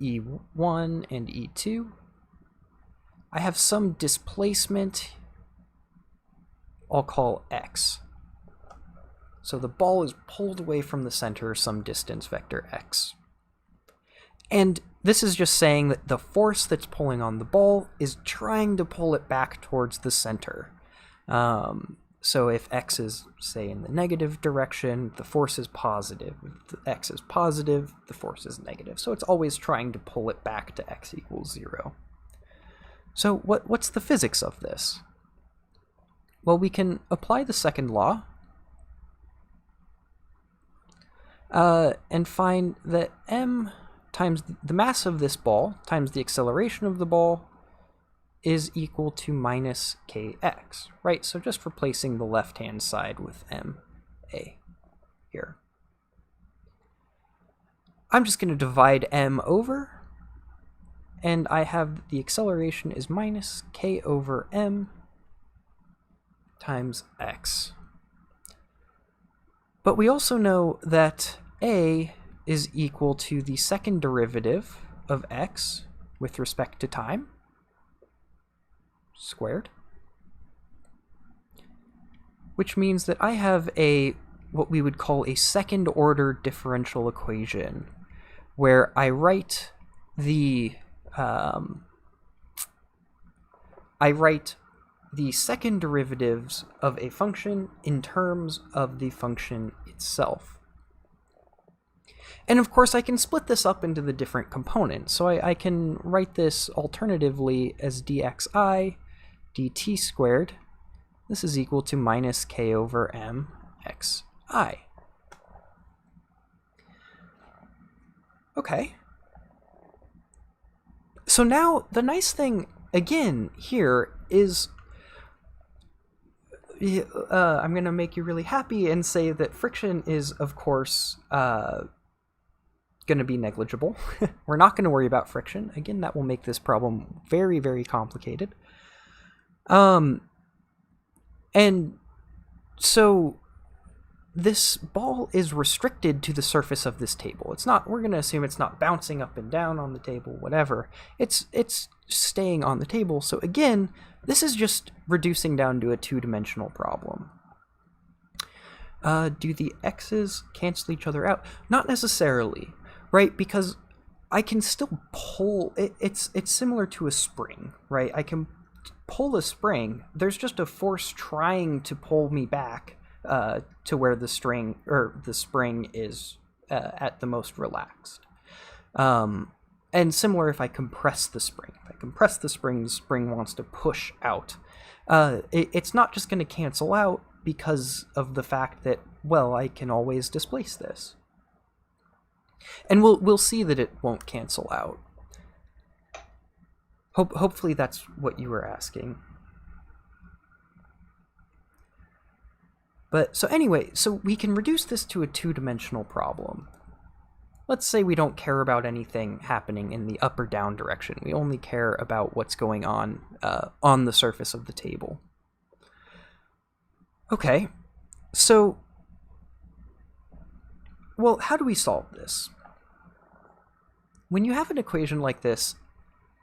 E1 and E2. I have some displacement I'll call x. So the ball is pulled away from the center some distance vector x. And this is just saying that the force that's pulling on the ball is trying to pull it back towards the center. So if x is, say, in the negative direction, the force is positive. If x is positive, the force is negative. So it's always trying to pull it back to x equals 0. So what's the physics of this? Well, we can apply the second law and find that m times the mass of this ball times the acceleration of the ball is equal to minus kx, right? So just replacing the left-hand side with ma here. I'm just going to divide m over, and I have the acceleration is minus k over m times x. But we also know that a is equal to the second derivative of x with respect to time squared, which means that I have what we would call a second order differential equation, where I write the second derivatives of a function in terms of the function itself. And of course I can split this up into the different components. So I can write this alternatively as dxi dt squared. This is equal to minus k over m xi. Okay. So now the nice thing again here is I'm going to make you really happy and say that friction is, of course, going to be negligible. We're not going to worry about friction. Again, that will make this problem very, very complicated. And so this ball is restricted to the surface of this table. It's not, we're going to assume it's not bouncing up and down on the table, whatever. It's staying on the table. So again, this is just reducing down to a two-dimensional problem. Do the x's cancel each other out? Not necessarily, right? Because I can still pull, it's similar to a spring, right? I can pull a spring, there's just a force trying to pull me back to where the spring is at the most relaxed. And similar if I compress the spring. If I compress the spring wants to push out. It's not just going to cancel out because of the fact that, well, I can always displace this. And we'll see that it won't cancel out. Hopefully that's what you were asking. But so anyway, so we can reduce this to a two-dimensional problem. Let's say we don't care about anything happening in the up or down direction. We only care about what's going on the surface of the table. Okay, so, well, how do we solve this? When you have an equation like this,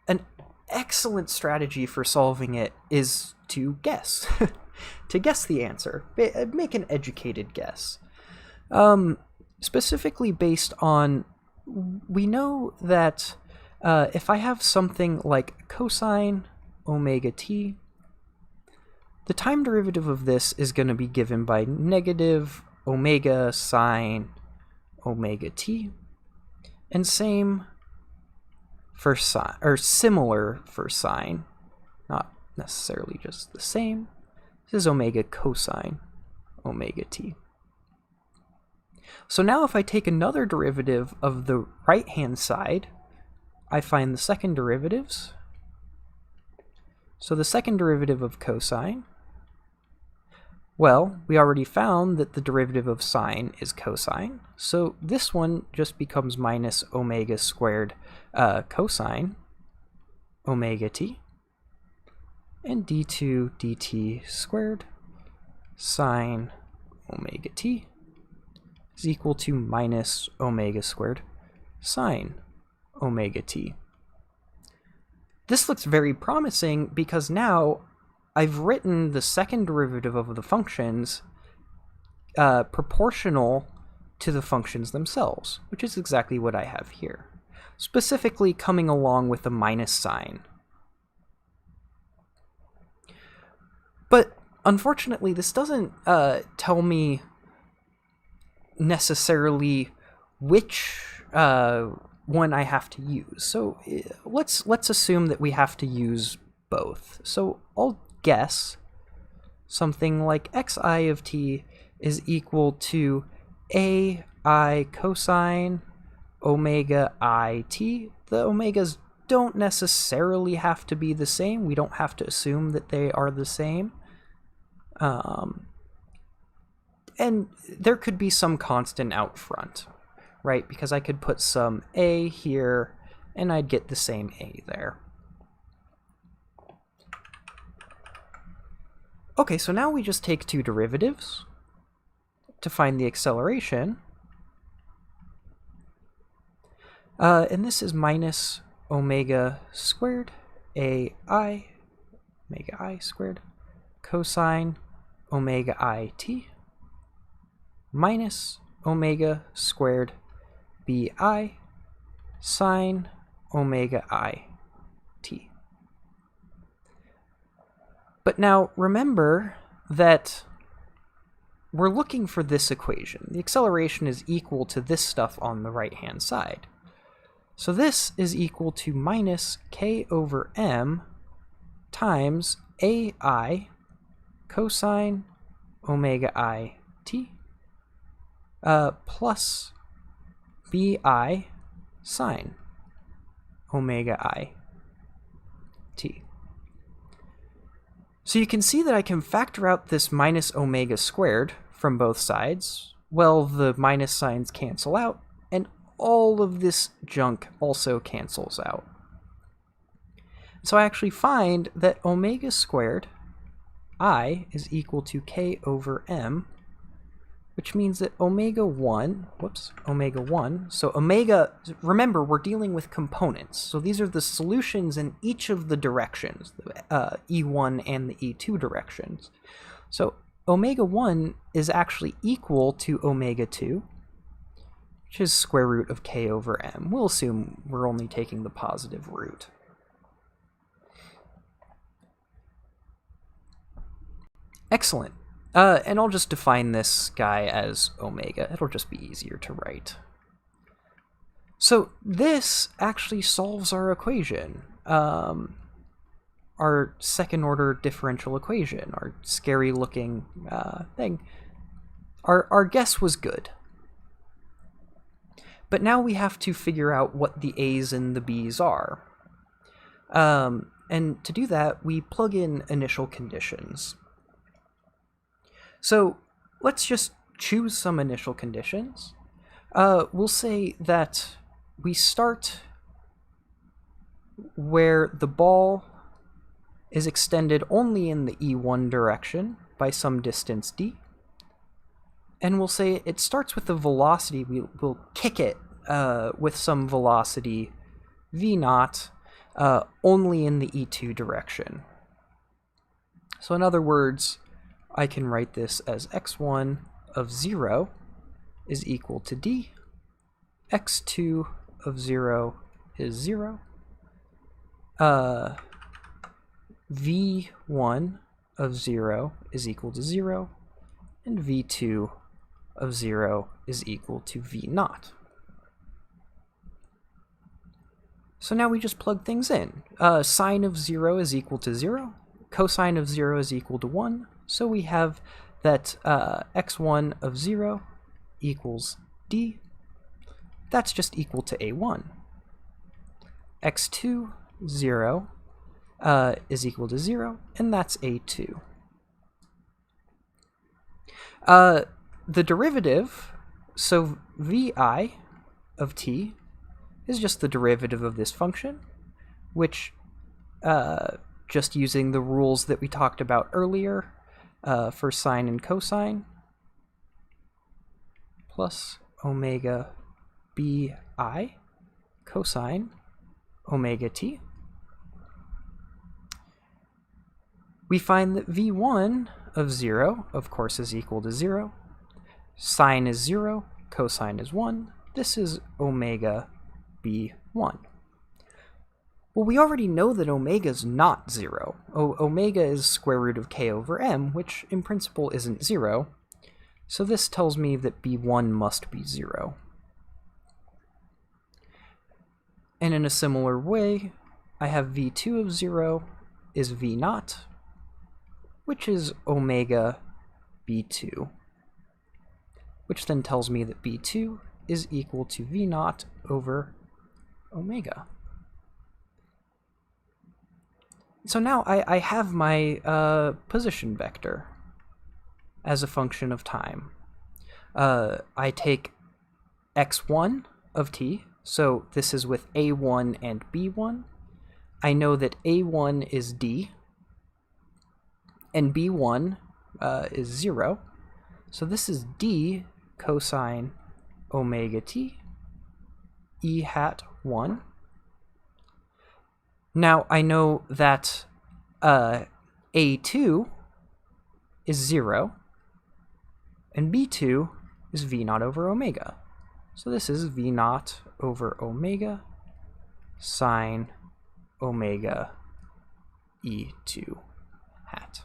an excellent strategy for solving it is to guess. To guess the answer. Make an educated guess. Specifically based on, we know that if I have something like cosine omega t, the time derivative of this is going to be given by negative omega sine omega t, and same for sine, or similar for sine, not necessarily just the same. This is omega cosine omega t. So now if I take another derivative of the right-hand side, I find the second derivatives. So the second derivative of cosine, well, we already found that the derivative of sine is cosine, so this one just becomes minus omega squared cosine omega t, and d2 dt squared sine omega t is equal to minus omega squared sine omega t. This looks very promising because now I've written the second derivative of the functions proportional to the functions themselves, which is exactly what I have here, specifically coming along with a minus sign. But unfortunately, this doesn't tell me necessarily which one I have to use. So let's assume that we have to use both. So I'll guess something like xi of t is equal to ai cosine omega I t. The omegas don't necessarily have to be the same. We don't have to assume that they are the same. And there could be some constant out front, right? Because I could put some a here, and I'd get the same a there. Okay, so now we just take two derivatives to find the acceleration. And this is minus omega squared ai, omega I squared, cosine omega I t, minus omega squared bi sine omega I t. But now remember that we're looking for this equation. The acceleration is equal to this stuff on the right-hand side. So this is equal to minus k over m times ai cosine omega I t plus bi sine omega I t. So you can see that I can factor out this minus omega squared from both sides. Well, the minus signs cancel out, and all of this junk also cancels out. So I actually find that omega squared I is equal to k over m, which means that omega 1, so omega, remember, we're dealing with components, so these are the solutions in each of the directions, the E1 and the E2 directions. So omega 1 is actually equal to omega 2, which is square root of k over m. We'll assume we're only taking the positive root. Excellent. And I'll just define this guy as omega. It'll just be easier to write. So this actually solves our equation. Our second-order differential equation, our scary-looking thing. Our guess was good. But now we have to figure out what the A's and the B's are. And to do that, we plug in initial conditions. So let's just choose some initial conditions. We'll say that we start where the ball is extended only in the E1 direction by some distance d. And we'll say it starts with the velocity. We'll kick it with some velocity v0 only in the E2 direction. So in other words, I can write this as x1 of 0 is equal to d, x2 of 0 is 0, v1 of 0 is equal to 0, and v2 of 0 is equal to v0. So now we just plug things in. Sine of 0 is equal to 0, cosine of 0 is equal to 1, so we have that x1 of 0 equals d. That's just equal to a1. x2, 0 is equal to 0, and that's a2. The derivative, so vi of t, is just the derivative of this function, which, just using the rules that we talked about earlier for sine and cosine, plus omega bi cosine omega t. We find that v1 of 0, of course, is equal to 0. Sine is 0, cosine is 1. This is omega b1. Well, we already know that omega is not 0. Omega is square root of k over m, which in principle isn't 0. So this tells me that b1 must be 0. And in a similar way, I have v2 of 0 is v0, which is omega b2, which then tells me that b2 is equal to v0 over omega. So now I have my position vector as a function of time. I take x1 of t, so this is with a1 and b1. I know that a1 is d, and b1 is 0. So this is d cosine omega t, e hat 1. Now I know that a2 is 0, and b2 is v0 over omega. So this is v0 over omega sine omega e2 hat.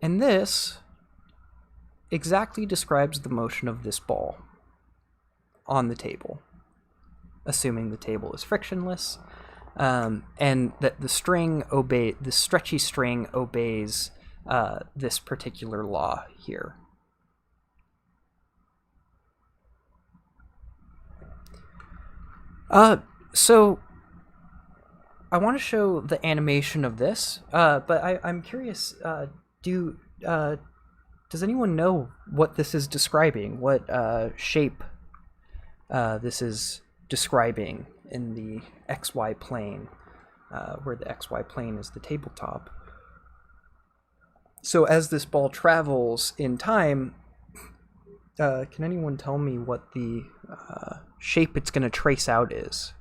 And this exactly describes the motion of this ball on the table, assuming the table is frictionless, and that the stretchy string obeys this particular law here. So I want to show the animation of this, but I'm curious, does anyone know what this is describing? What shape this is describing in the xy plane, where the xy plane is the tabletop? So as this ball travels in time, can anyone tell me what the shape it's going to trace out is?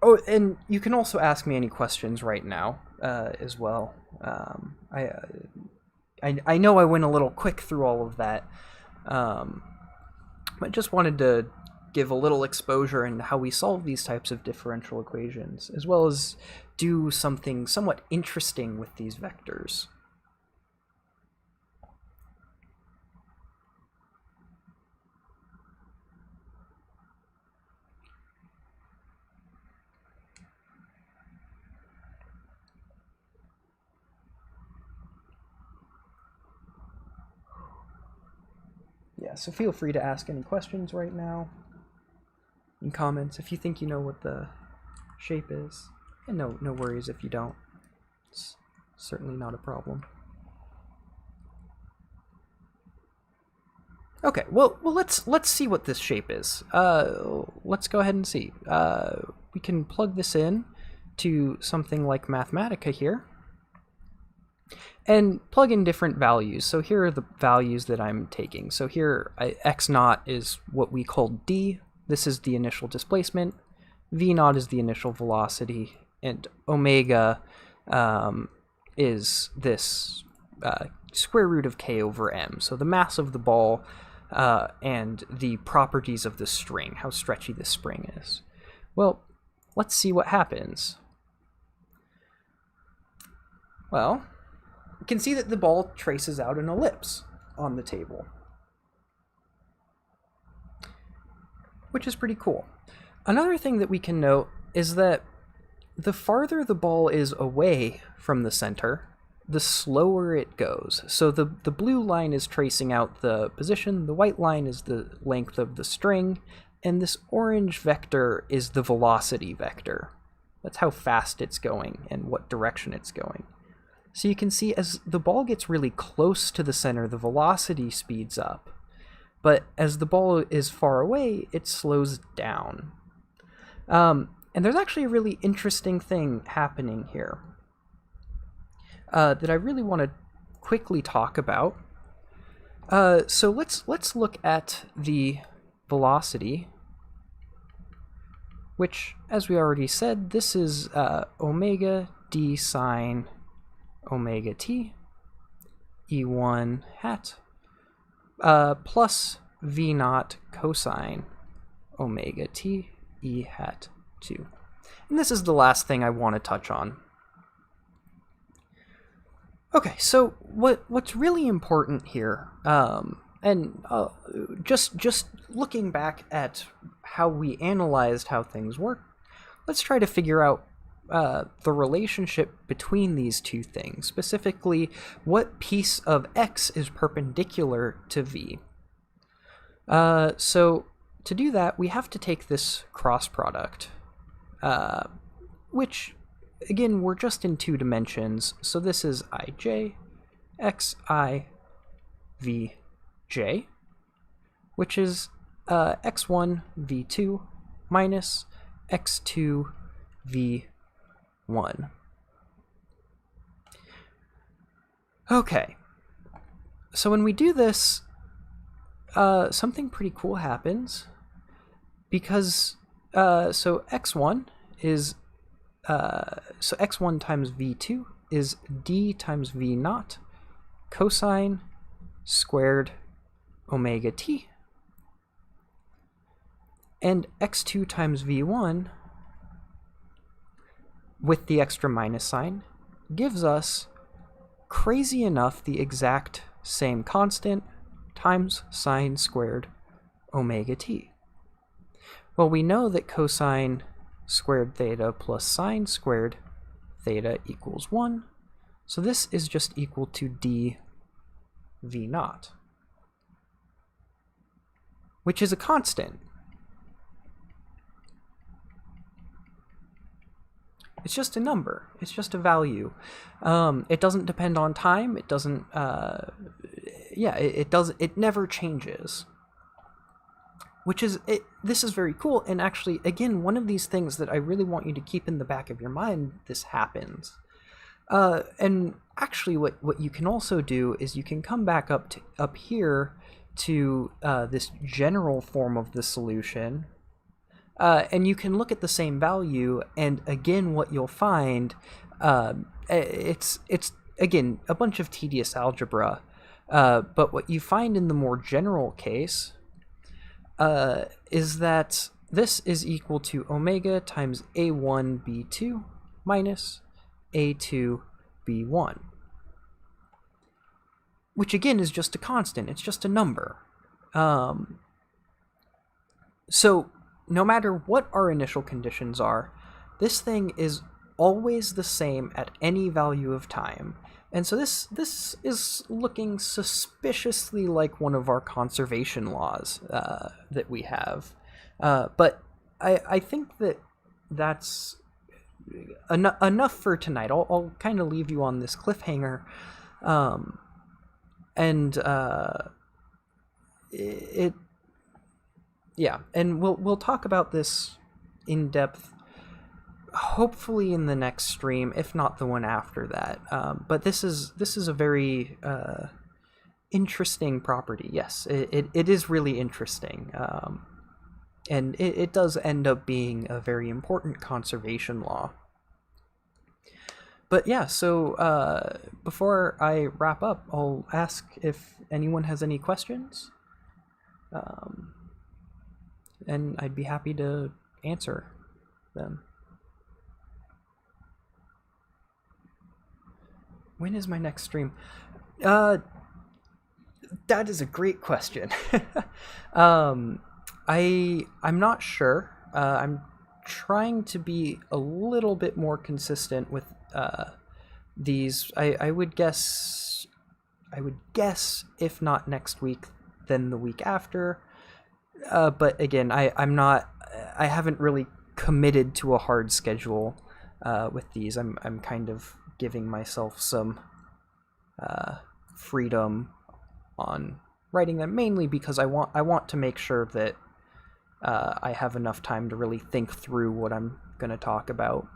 Oh, and you can also ask me any questions right now as well. I know I went a little quick through all of that, but just wanted to give a little exposure into how we solve these types of differential equations, as well as do something somewhat interesting with these vectors. Yeah, so feel free to ask any questions right now in comments if you think you know what the shape is. And no worries if you don't. It's certainly not a problem. Okay, well let's see what this shape is. Let's go ahead and see. We can plug this in to something like Mathematica here, and plug in different values. So here are the values that I'm taking. So here, x naught is what we call d. This is the initial displacement. V naught is the initial velocity, and omega is this square root of k over m. So the mass of the ball and the properties of the string, how stretchy the spring is. Well, let's see what happens. Well, you can see that the ball traces out an ellipse on the table, which is pretty cool. Another thing that we can note is that the farther the ball is away from the center, the slower it goes. So the blue line is tracing out the position, the white line is the length of the string, and this orange vector is the velocity vector. That's how fast it's going and what direction it's going. So you can see as the ball gets really close to the center, the velocity speeds up. But as the ball is far away, it slows down. And there's actually a really interesting thing happening here that I really want to quickly talk about. So let's look at the velocity, which, as we already said, this is omega d sine omega t e1 hat plus v naught cosine omega t e hat 2. And this is the last thing I want to touch on. Okay, so what's really important here, just looking back at how we analyzed how things work, let's try to figure out the relationship between these two things, specifically what piece of x is perpendicular to v. So to do that, we have to take this cross product, which, again, we're just in 2 dimensions, so this is ij, xi, vj, which is x1 v2 minus x2 v1. Okay, so when we do this, something pretty cool happens, because so x1 is so x1 times v2 is d times v naught cosine squared omega t, and x2 times v1 with the extra minus sign gives us, crazy enough, the exact same constant times sine squared omega t. Well, we know that cosine squared theta plus sine squared theta equals 1, so this is just equal to d v naught, which is a constant. It's just a number. It's just a value. It doesn't depend on time. It doesn't. It never changes. Which is it. This is very cool. And actually, again, one of these things that I really want you to keep in the back of your mind. This happens. And actually, what you can also do is you can come back up here to this general form of the solution. And you can look at the same value, and again, what you'll find, it's again a bunch of tedious algebra. But what you find in the more general case is that this is equal to omega times a1b2 minus a2b1, which again is just a constant, it's just a number. So no matter what our initial conditions are, this thing is always the same at any value of time. And so this is looking suspiciously like one of our conservation laws that we have. But I think that's enough for tonight. I'll kind of leave you on this cliffhanger. And we'll talk about this in depth, hopefully in the next stream, if not the one after that. But this is a very interesting property. Yes, it is really interesting, and it does end up being a very important conservation law. But yeah, so before I wrap up, I'll ask if anyone has any questions. And I'd be happy to answer them. When is my next stream? That is a great question. I'm not sure. I'm trying to be a little bit more consistent with these. I would guess, if not next week, then the week after. But again, I haven't really committed to a hard schedule with these. I'm kind of giving myself some freedom on writing them, mainly because I want to make sure that I have enough time to really think through what I'm going to talk about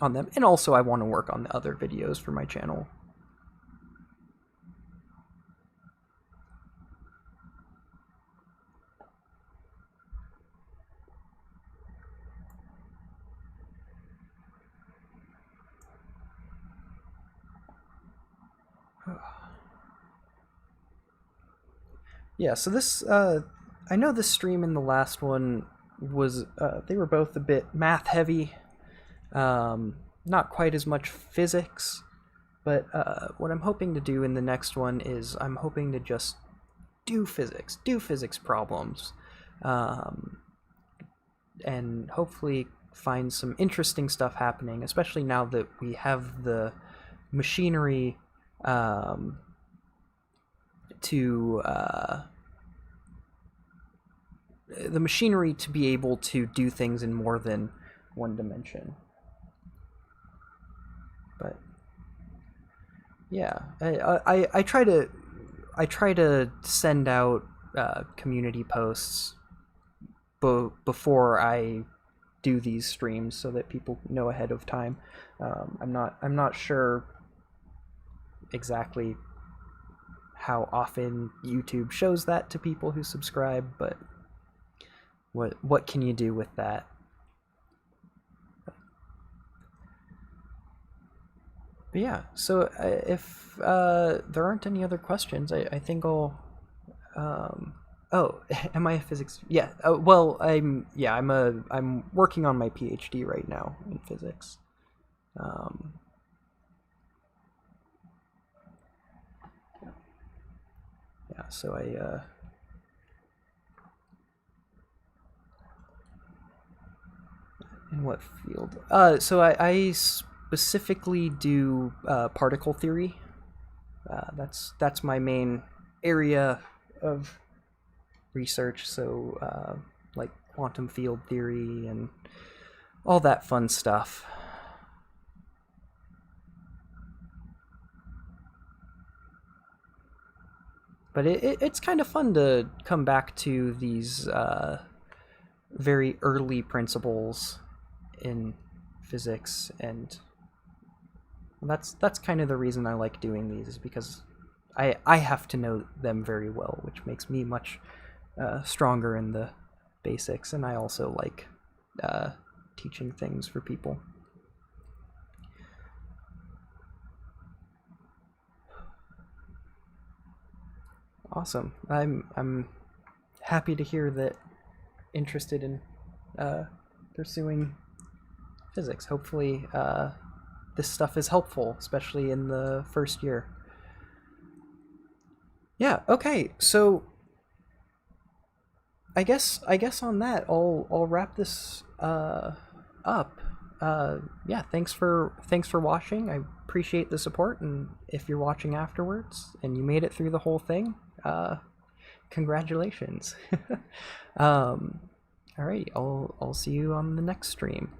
on them, and also I want to work on the other videos for my channel. Yeah, so this, I know this stream and the last one was, they were both a bit math heavy, not quite as much physics, but what I'm hoping to do in the next one is I'm hoping to just do physics problems, and hopefully find some interesting stuff happening, especially now that we have the machinery to be able to do things in more than one dimension. But yeah, I try to send out community posts before I do these streams so that people know ahead of time. I'm not sure exactly how often YouTube shows that to people who subscribe, but what can you do with that? But yeah, so if there aren't any other questions, I think I'll. Oh, am I a physics? Yeah. Well, I'm working on my PhD right now in physics. Yeah. So in what field? So I specifically do particle theory. That's my main area of research. So like quantum field theory and all that fun stuff. But it's kind of fun to come back to these very early principles in physics, and that's kind of the reason I like doing these, is because I have to know them very well, which makes me much stronger in the basics, and I also like teaching things for people. Awesome. I'm happy to hear that interested in pursuing physics. Hopefully this stuff is helpful, especially in the first year. Yeah, okay, so I guess on that I'll wrap this up. Yeah, thanks for watching. I appreciate the support, and if you're watching afterwards and you made it through the whole thing, congratulations. All right, I'll see you on the next stream.